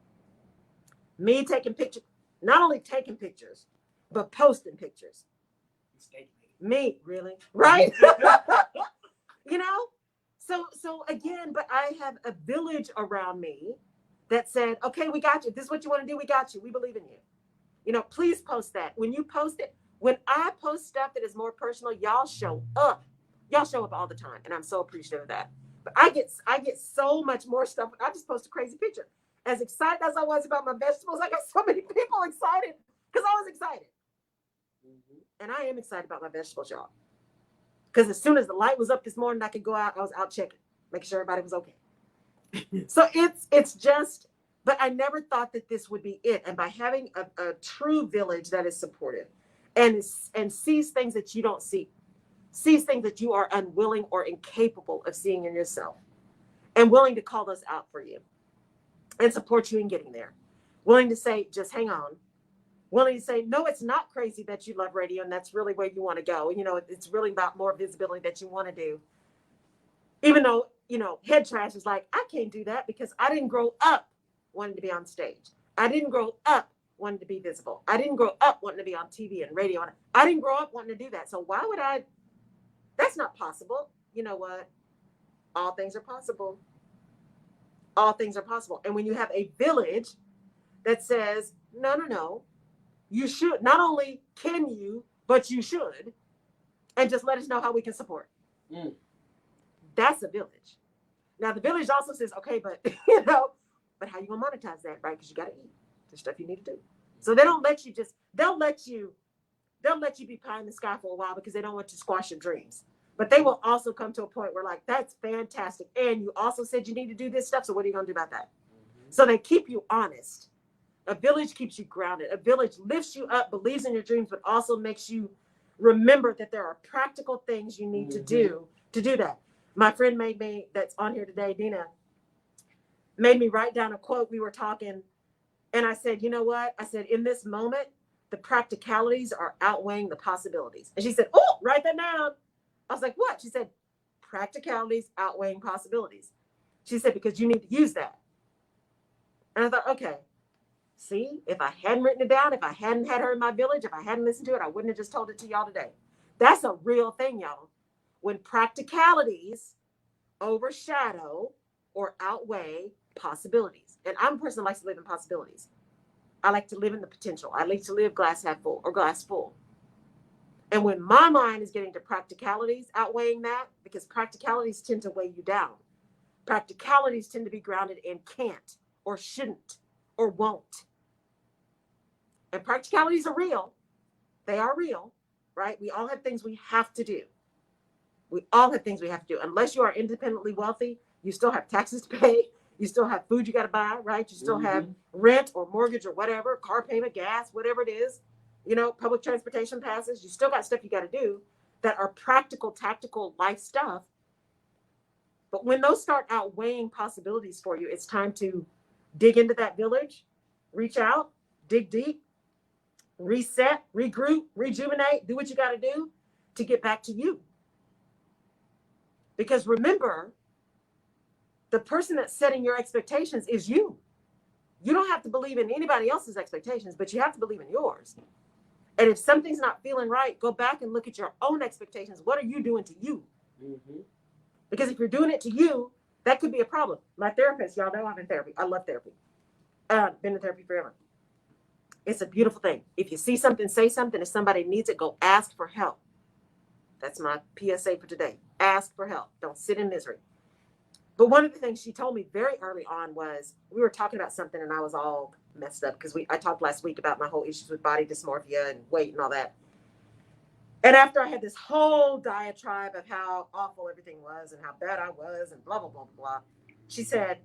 Me taking pictures, not only taking pictures, but posting pictures. Me, really? Right? So again, but I have a village around me that said, okay, we got you. This is what you want to do. We got you. We believe in you. Please post that. When you post it, when I post stuff that is more personal, y'all show up. Y'all show up all the time. And I'm so appreciative of that. But I get so much more stuff. I just post a crazy picture. As excited as I was about my vegetables, I got so many people excited because I was excited. And I am excited about my vegetables, y'all. Because as soon as the light was up this morning, I could go out. I was out checking, making sure everybody was okay. So it's just, but I never thought that this would be it. And by having a true village that is supportive and sees things that you don't see, sees things that you are unwilling or incapable of seeing in yourself, and willing to call those out for you and support you in getting there, willing to say, just hang on, willing to say, no, it's not crazy that you love radio and that's really where you want to go. It's really about more visibility that you want to do. Even though, head trash is like, I can't do that because I didn't grow up wanting to be on stage. I didn't grow up wanting to be visible. I didn't grow up wanting to be on TV and radio. I didn't grow up wanting to do that. So why would I? That's not possible. You know what? All things are possible. All things are possible. And when you have a village that says, no, you should, not only can you, but you should, and just let us know how we can support. That's a village. Now the village also says, okay, but but how you gonna monetize that, right? Because you gotta eat the stuff you need to do. So they don't let you they'll let you be pie in the sky for a while because they don't want to squash your dreams. But they will also come to a point where like, that's fantastic. And you also said you need to do this stuff. So what are you gonna do about that? So they keep you honest. A village keeps you grounded. A village lifts you up, believes in your dreams, but also makes you remember that there are practical things you need to do that. My friend that's on here today, Dina, made me write down a quote. We were talking, and I said, you know what? I said, in this moment, the practicalities are outweighing the possibilities. And she said, oh, write that down. I was like, what? She said, practicalities outweighing possibilities. She said, because you need to use that. And I thought, okay, see, if I hadn't written it down, if I hadn't had her in my village, if I hadn't listened to it, I wouldn't have just told it to y'all today. That's a real thing, y'all. When practicalities overshadow or outweigh possibilities. And I'm a person who likes to live in possibilities. I like to live in the potential. I like to live glass half full or glass full. And when my mind is getting to practicalities outweighing that, because practicalities tend to weigh you down. Practicalities tend to be grounded in can't or shouldn't or won't. And practicalities are real. They are real, right? We all have things we have to do. We all have things we have to do. Unless you are independently wealthy, you still have taxes to pay. You still have food you got to buy, right? You still have rent or mortgage or whatever, car payment, gas, whatever it is, public transportation passes. You still got stuff you got to do that are practical, tactical life stuff. But when those start outweighing possibilities for you, it's time to dig into that village, reach out, dig deep, reset, regroup, rejuvenate, do what you got to do to get back to you. Because remember, the person that's setting your expectations is you. You don't have to believe in anybody else's expectations, but you have to believe in yours. And if something's not feeling right, go back and look at your own expectations. What are you doing to you? Mm-hmm. Because if you're doing it to you, that could be a problem. My therapist, y'all know I'm in therapy. I love therapy. Been in therapy forever. It's a beautiful thing. If you see something, say something. If somebody needs it, go ask for help. That's my PSA for today. Ask for help. Don't sit in misery. But one of the things she told me very early on was, we were talking about something and I was all messed up because I talked last week about my whole issues with body dysmorphia and weight and all that. And after I had this whole diatribe of how awful everything was and how bad I was and blah, blah, blah, blah, blah, she said,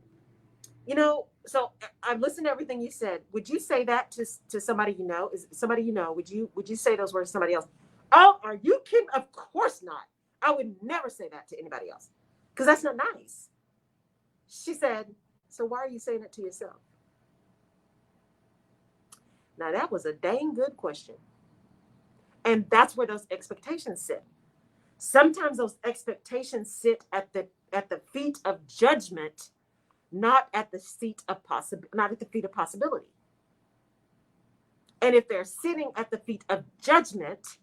so I've listened to everything you said. Would you say that to somebody you know? Is somebody you know? Would you say those words to somebody else? Oh, are you kidding? Of course not. I would never say that to anybody else because that's not nice. She said, so why are you saying it to yourself? Now that was a dang good question. And that's where those expectations sit. Sometimes those expectations sit at the feet of judgment, not at the feet of possibility. And if they're sitting at the feet of judgment,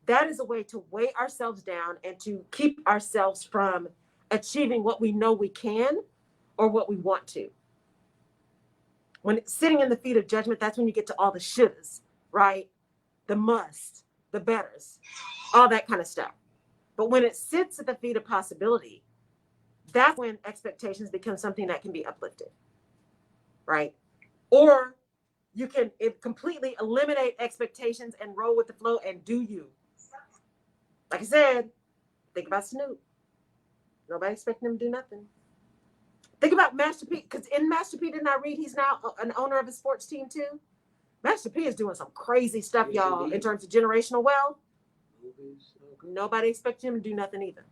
that is a way to weigh ourselves down and to keep ourselves from achieving what we know we can or what we want to. When it's sitting in the feet of judgment, that's when you get to all the shouldas, right? The must, the betters, all that kind of stuff. But when it sits at the feet of possibility, that's when expectations become something that can be uplifted, right? Or you can completely eliminate expectations and roll with the flow and do you. Like I said, think about Snoop. Nobody expecting him to do nothing. Think about Master P, because in Master P, didn't I read he's now an owner of a sports team too? Master P is doing some crazy stuff, y'all, in terms of generational wealth. Nobody expects him to do nothing either.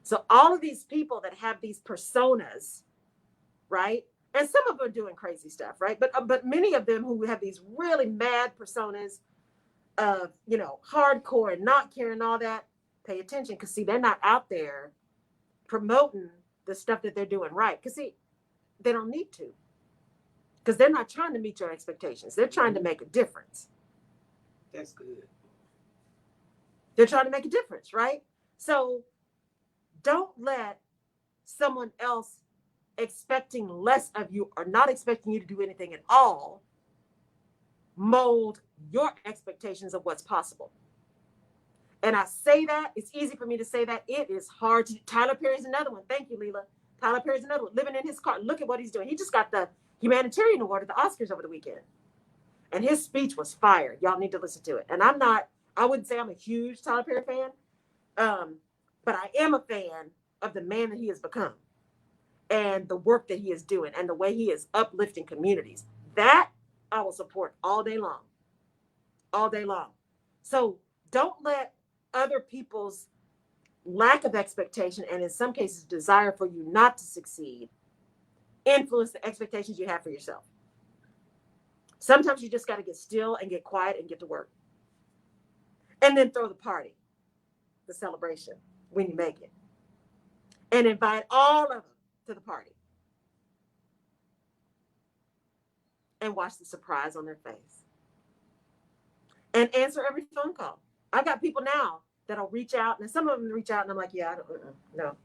So all of these people that have these personas, right? And some of them are doing crazy stuff, right? But many of them who have these really mad personas of, hardcore and not caring all that, pay attention, because see, they're not out there promoting the stuff that they're doing right. Because see, they don't need to. Because they're not trying to meet your expectations. They're trying to make a difference. That's good. They're trying to make a difference, right? So don't let someone else expecting less of you or not expecting you to do anything at all mold your expectations of what's possible. And I say that, it's easy for me to say that. It is hard to. Tyler Perry's another one. Thank you, Leela. Tyler Perry's another one. Living in his car. Look at what he's doing. He just got the humanitarian award at the Oscars over the weekend. And his speech was fire. Y'all need to listen to it. And I wouldn't say I'm a huge Tyler Perry fan, but I am a fan of the man that he has become and the work that he is doing and the way he is uplifting communities. That I will support all day long. All day long. So don't let other people's lack of expectation and in some cases desire for you not to succeed influence the expectations you have for yourself. Sometimes you just got to get still and get quiet and get to work. And then throw the party, the celebration, when you make it. And invite all of them to the party. And watch the surprise on their face. And answer every phone call. I've got people now that'll reach out, and some of them reach out, and I'm like, yeah, I don't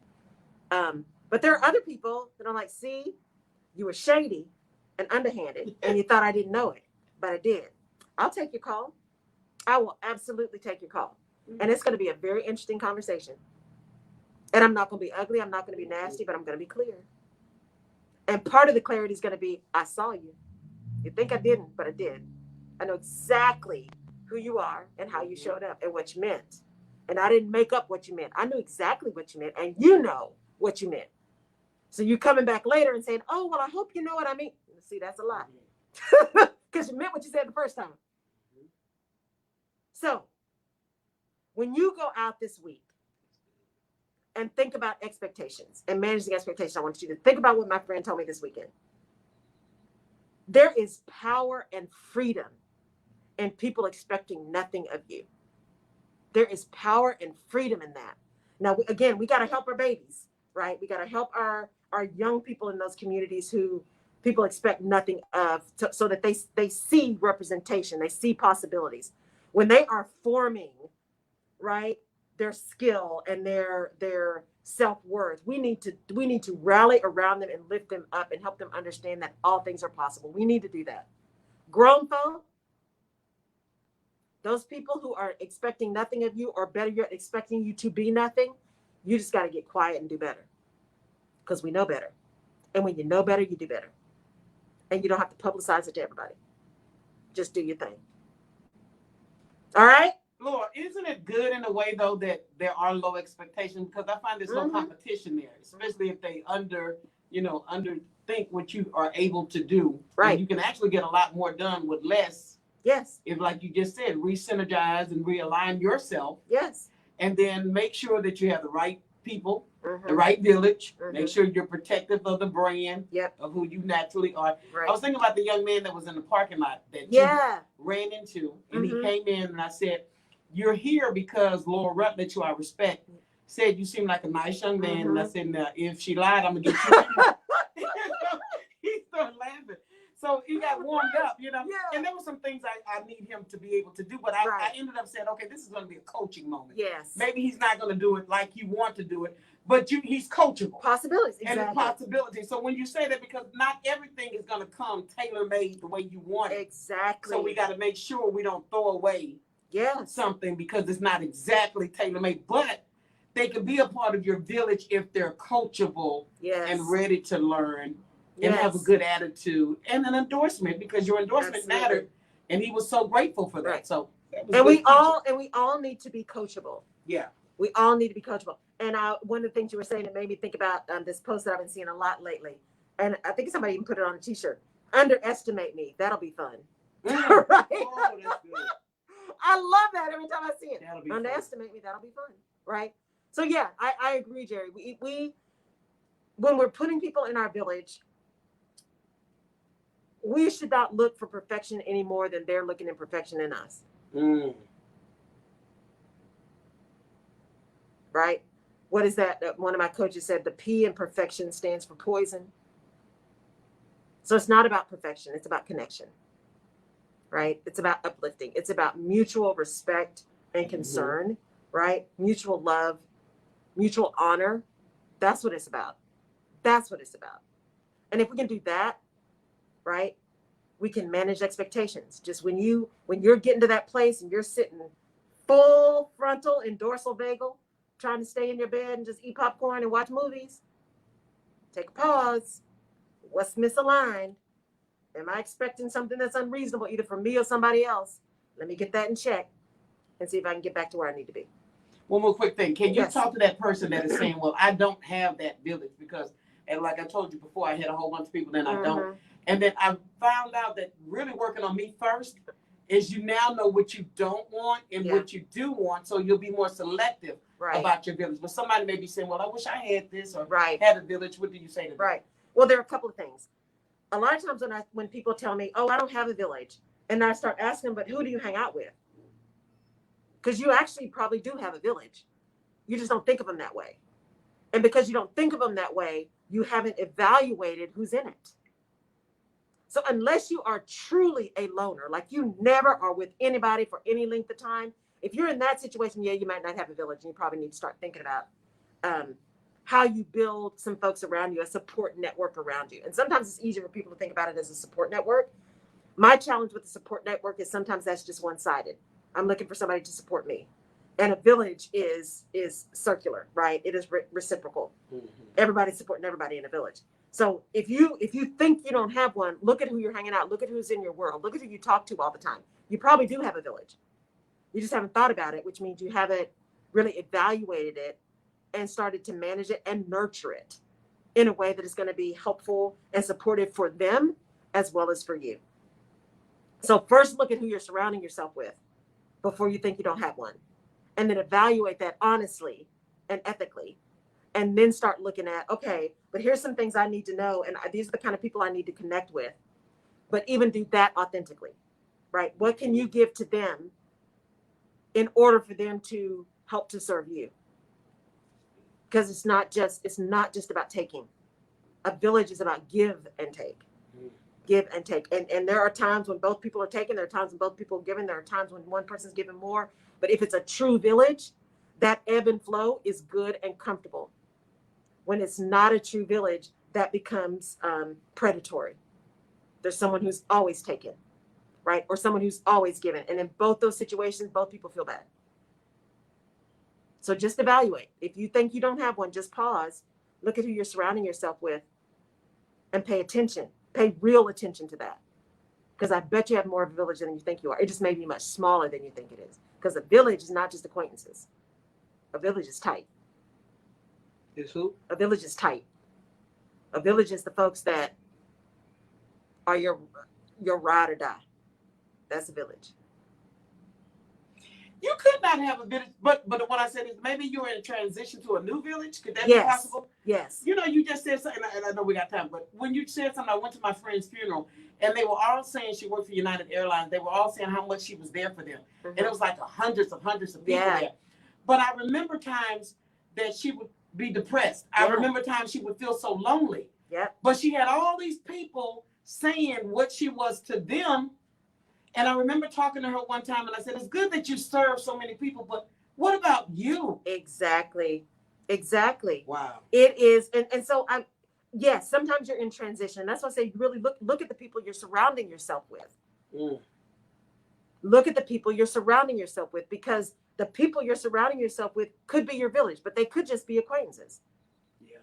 no. But there are other people that I'm like, see, you were shady and underhanded, and you thought I didn't know it, but I did. I'll take your call. I will absolutely take your call. And it's going to be a very interesting conversation. And I'm not going to be ugly. I'm not going to be nasty, but I'm going to be clear. And part of the clarity is going to be, I saw you. You think I didn't, but I did. I know exactly who you are and how you showed up and what you meant. And I didn't make up what you meant. I knew exactly what you meant, and you know what you meant. So you coming back later and saying, oh, well, I hope you know what I mean. See, that's a lie. Because you meant what you said the first time. So when you go out this week and think about expectations and managing expectations, I want you to think about what my friend told me this weekend. There is power and freedom in people expecting nothing of you. There is power and freedom in that. Now, again, we got to help our babies, right? We got to help our young people in those communities who people expect nothing of, so that they see representation, they see possibilities. When they are forming, right, their skill and their self-worth, we need to rally around them and lift them up and help them understand that all things are possible. We need to do that. Grown folk, those people who are expecting nothing of you, or better yet, expecting you to be nothing, you just got to get quiet and do better, because we know better. And when you know better, you do better. And you don't have to publicize it to everybody. Just do your thing. All right? Lord, isn't it good in a way, though, that there are low expectations? Because I find there's no competition there, especially if they underthink what you are able to do. Right. And you can actually get a lot more done with less. Yes. If, like you just said, re-synergize and realign yourself. Yes. And then make sure that you have the right people, the right village. Make sure you're protective of the brand, of who you naturally are. Right. I was thinking about the young man that was in the parking lot that you ran into, and he came in, and I said, "You're here because Laura Rutledge, who I respect, said you seem like a nice young man." And I said, "Now, if she lied, I'm gonna get you." He started laughing. So he got warmed up, and there were some things I need him to be able to do, but I ended up saying, okay, this is going to be a coaching moment. Yes. Maybe he's not going to do it like you want to do it, but he's coachable. Possibilities. Exactly. And possibilities. So when you say that, because not everything is going to come tailor-made the way you want it. Exactly. So we got to make sure we don't throw away something because it's not exactly tailor-made, but they could be a part of your village if they're coachable and ready to learn. And have a good attitude and an endorsement, because your endorsement mattered, and he was so grateful for that. Right. So we all need to be coachable. Yeah, we all need to be coachable. And one of the things you were saying, it made me think about this post that I've been seeing a lot lately, and I think somebody even put it on a T-shirt. Underestimate me, that'll be fun. Right? Oh, that's good. I love that every time I see it. That'll be Underestimate fun. me, that'll be fun. Right? So yeah, I agree, Jerry. We when we're putting people in our village, we should not look for perfection any more than they're looking in perfection in us. Right? What is that? One of my coaches said the P in perfection stands for poison. So it's not about perfection. It's about connection. Right? It's about uplifting. It's about mutual respect and concern. Right? Mutual love, mutual honor. That's what it's about. That's what it's about. And if we can do that, right, we can manage expectations. Just when you're getting to that place and you're sitting full frontal and dorsal vagal, trying to stay in your bed and just eat popcorn and watch movies, take a pause. What's misaligned? Am I expecting something that's unreasonable, either from me or somebody else? Let me get that in check and see if I can get back to where I need to be. One more quick thing. Can you talk to that person that is saying, well, I don't have that village because, and like I told you before, I had a whole bunch of people, then I don't. And then I found out that really working on me first is you now know what you don't want and what you do want, so you'll be more selective about your village. But somebody may be saying, well, I wish I had this or had a village. What do you say to that? Right. Well, there are a couple of things. A lot of times when people tell me, oh, I don't have a village, and I start asking them, but who do you hang out with? Because you actually probably do have a village. You just don't think of them that way. And because you don't think of them that way, you haven't evaluated who's in it. So unless you are truly a loner, like you never are with anybody for any length of time, if you're in that situation, you might not have a village, and you probably need to start thinking about how you build some folks around you, a support network around you. And sometimes it's easier for people to think about it as a support network. My challenge with the support network is sometimes that's just one-sided. I'm looking for somebody to support me. And a village is circular, right? It is reciprocal. Everybody's supporting everybody in a village. So if you think you don't have one, look at who you're hanging out. Look at who's in your world. Look at who you talk to all the time. You probably do have a village. You just haven't thought about it, which means you haven't really evaluated it and started to manage it and nurture it in a way that is going to be helpful and supportive for them as well as for you. So first look at who you're surrounding yourself with before you think you don't have one. And then evaluate that honestly and ethically. And then start looking at, okay, but here's some things I need to know. And these are the kind of people I need to connect with. But even do that authentically, right? What can you give to them in order for them to help to serve you? Because it's not just about taking. A village is about give and take. give and take. And there are times when both people are taking, there are times when both people are giving, there are times when one person's giving more. But if it's a true village, that ebb and flow is good and comfortable. When it's not a true village, that becomes predatory. There's someone who's always taken, right? Or someone who's always given. And in both those situations, both people feel bad. So just evaluate. If you think you don't have one, just pause, look at who you're surrounding yourself with, and pay attention. Pay real attention to that. Because I bet you have more of a village than you think you are. It just may be much smaller than you think it is. Because a village is not just acquaintances. A village is tight. Is who? A village is tight. A village is the folks that are your ride or die. That's a village. You could not have a village, but what I said is maybe you're in a transition to a new village. Could that Yes. be possible? Yes. You know, you just said something, and I know we got time, but when you said something, I went to my friend's funeral, and they were all saying she worked for United Airlines. They were all saying how much she was there for them. Mhm. And it was like hundreds of people Yeah. there. But I remember times that she would be depressed. I Yeah. remember times she would feel so lonely. Yep. But she had all these people saying what she was to them. And I remember talking to her one time, and I said, it's good that you serve so many people, but what about you? Exactly. Exactly. Wow. It is. And so yes, sometimes you're in transition. That's why I say really look at the people you're surrounding yourself with. Mm. Look at the people you're surrounding yourself with, because the people you're surrounding yourself with could be your village, but they could just be acquaintances. Yeah.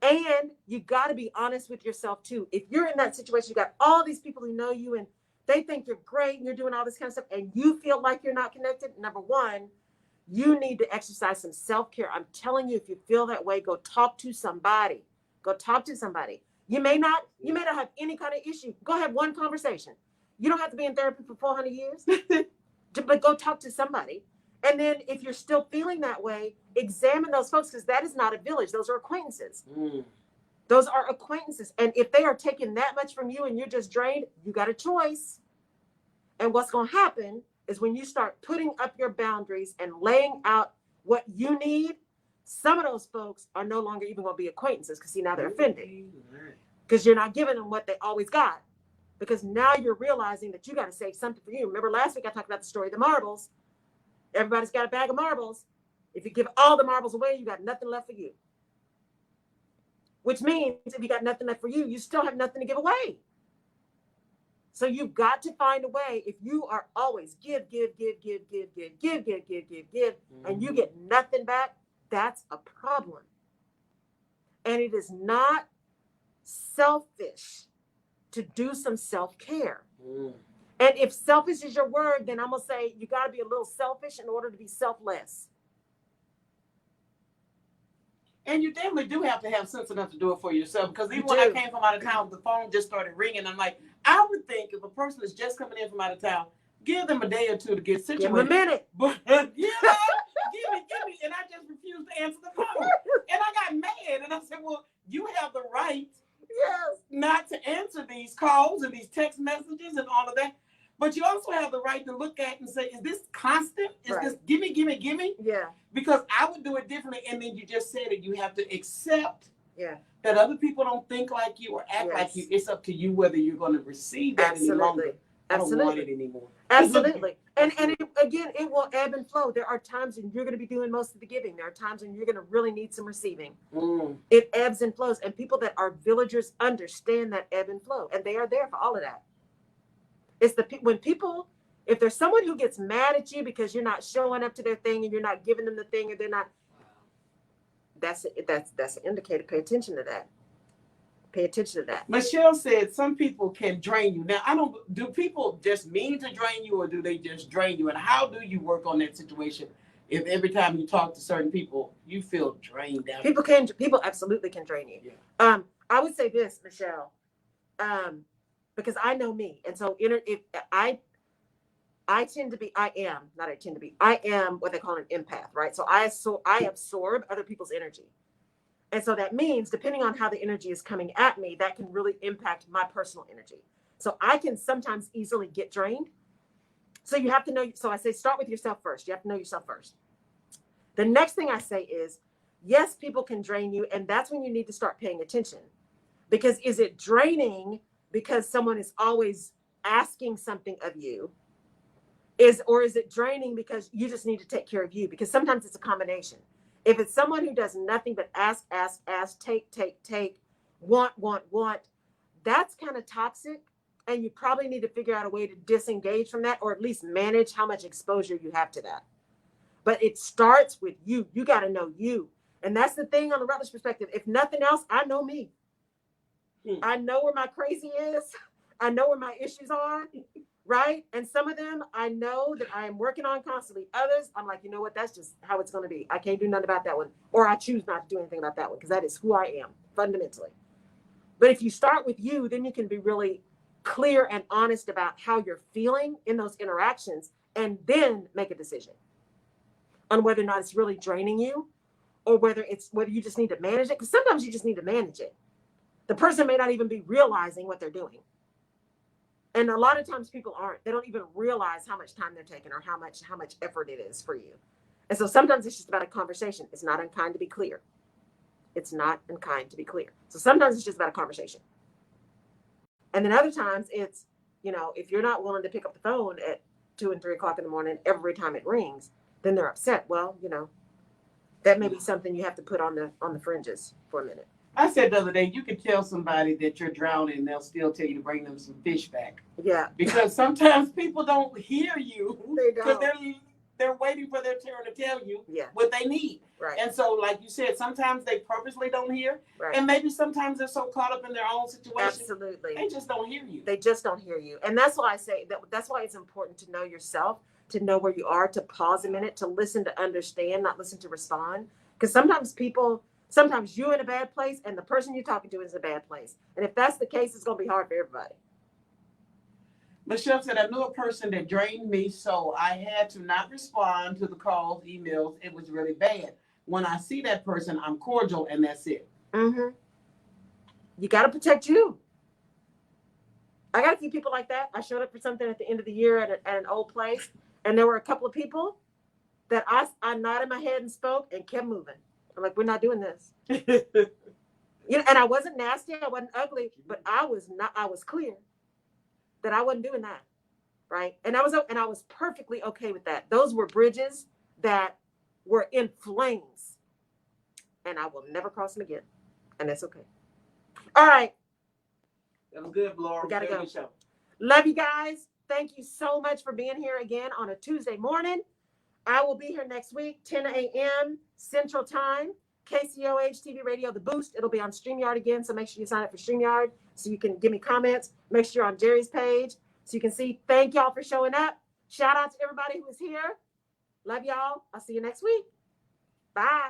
And you got to be honest with yourself too. If you're in that situation, you got all these people who know you and they think you're great and you're doing all this kind of stuff and you feel like you're not connected. Number one, you need to exercise some self-care. I'm telling you, if you feel that way, go talk to somebody. Go talk to somebody. You may not have any kind of issue. Go have one conversation. You don't have to be in therapy for 400 years, but go talk to somebody. And then if you're still feeling that way, examine those folks, because that is not a village. Those are acquaintances. Mm. Those are acquaintances. And if they are taking that much from you and you're just drained, you got a choice. And what's going to happen is when you start putting up your boundaries and laying out what you need, some of those folks are no longer even going to be acquaintances, because see, now they're offended because you're not giving them what they always got. Because now you're realizing that you got to save something for you. Remember last week I talked about the story of the marbles. Everybody's got a bag of marbles. If you give all the marbles away, you got nothing left for you. Which means if you got nothing left for you, you still have nothing to give away. So you've got to find a way. If you are always give, and you get nothing back, that's a problem. And it is not selfish to do some self-care. Mm. And if selfish is your word, then I'm going to say you got to be a little selfish in order to be selfless. And you definitely do have to have sense enough to do it for yourself. Because even when I came from out of town, the phone just started ringing. I'm like, I would think if a person is just coming in from out of town, give them a day or two to get situated. Give them a minute. But, give me. And I just refused to answer the phone. And I got mad. And I said, well, you have the right not to answer these calls and these text messages and all of that. But you also have the right to look at and say, is this constant? Is this gimme? Yeah. Because I would do it differently. And then you just said it. You have to accept that other people don't think like you or act like you. It's up to you whether you're going to receive that any longer. I don't want it anymore. Absolutely. And it will ebb and flow. There are times when you're going to be doing most of the giving. There are times when you're going to really need some receiving. Mm. It ebbs and flows. And people that are villagers understand that ebb and flow. And they are there for all of that. It's if there's someone who gets mad at you because you're not showing up to their thing and you're not giving them the thing, or they're not, that's an indicator. Pay attention to that. Pay attention to that. Michelle said some people can drain you. Now, do people just mean to drain you, or do they just drain you? And how do you work on that situation if every time you talk to certain people, you feel drained out? People absolutely can drain you. Yeah. I would say this, Michelle, because I know me. And so I am what they call an empath, right? So I absorb other people's energy. And so that means, depending on how the energy is coming at me, that can really impact my personal energy. So I can sometimes easily get drained. So you have to know. So I say, start with yourself first. You have to know yourself first. The next thing I say is, yes, people can drain you. And that's when you need to start paying attention. Because is it draining because someone is always asking something of you? Is it draining because you just need to take care of you? Because sometimes it's a combination. If it's someone who does nothing but ask, take, want, that's kind of toxic. And you probably need to figure out a way to disengage from that, or at least manage how much exposure you have to that. But it starts with you. You got to know you. And that's the thing on the Rutledge perspective. If nothing else, I know me. I know where my crazy is. I know where my issues are, right? And some of them I know that I am working on constantly. Others, I'm like, you know what? That's just how it's going to be. I can't do nothing about that one. Or I choose not to do anything about that one because that is who I am fundamentally. But if you start with you, then you can be really clear and honest about how you're feeling in those interactions, and then make a decision on whether or not it's really draining you, or whether you just need to manage it. Because sometimes you just need to manage it. The person may not even be realizing what they're doing. And a lot of times people aren't. They don't even realize how much time they're taking or how much effort it is for you. And so sometimes it's just about a conversation. It's not unkind to be clear. It's not unkind to be clear. So sometimes it's just about a conversation. And then other times it's, if you're not willing to pick up the phone at 2 and 3 o'clock in the morning every time it rings, then they're upset. Well, that may be something you have to put on the fringes for a minute. I said the other day, you can tell somebody that you're drowning and they'll still tell you to bring them some fish back. Yeah. Because sometimes people don't hear you. They don't. Because they're waiting for their turn to tell you what they need. Right. And so, like you said, sometimes they purposely don't hear. Right. And maybe sometimes they're so caught up in their own situation. Absolutely. They just don't hear you. They just don't hear you. And that's why I say that's why it's important to know yourself, to know where you are, to pause a minute, to listen, to understand, not listen to respond. Because sometimes you're in a bad place and the person you're talking to is in a bad place. And if that's the case, it's going to be hard for everybody. Michelle said, I knew a person that drained me, so I had to not respond to the calls, emails. It was really bad. When I see that person, I'm cordial, and that's it. Mm-hmm. You got to protect you. I got a few people like that. I showed up for something at the end of the year at an old place, and there were a couple of people that I nodded my head and spoke and kept moving. I'm like, we're not doing this. And I wasn't nasty, I wasn't ugly, but I was clear that I wasn't doing that. Right. And I was perfectly okay with that. Those were bridges that were in flames, and I will never cross them again. And that's okay. All right. That was good, Laura. We gotta go. Show. Love you guys. Thank you so much for being here again on a Tuesday morning. I will be here next week, 10 a.m. Central Time, KCOH TV Radio, The Boost. It'll be on StreamYard again, so make sure you sign up for StreamYard so you can give me comments. Make sure you're on Jerry's page so you can see. Thank y'all for showing up. Shout out to everybody who was here. Love y'all. I'll see you next week. Bye.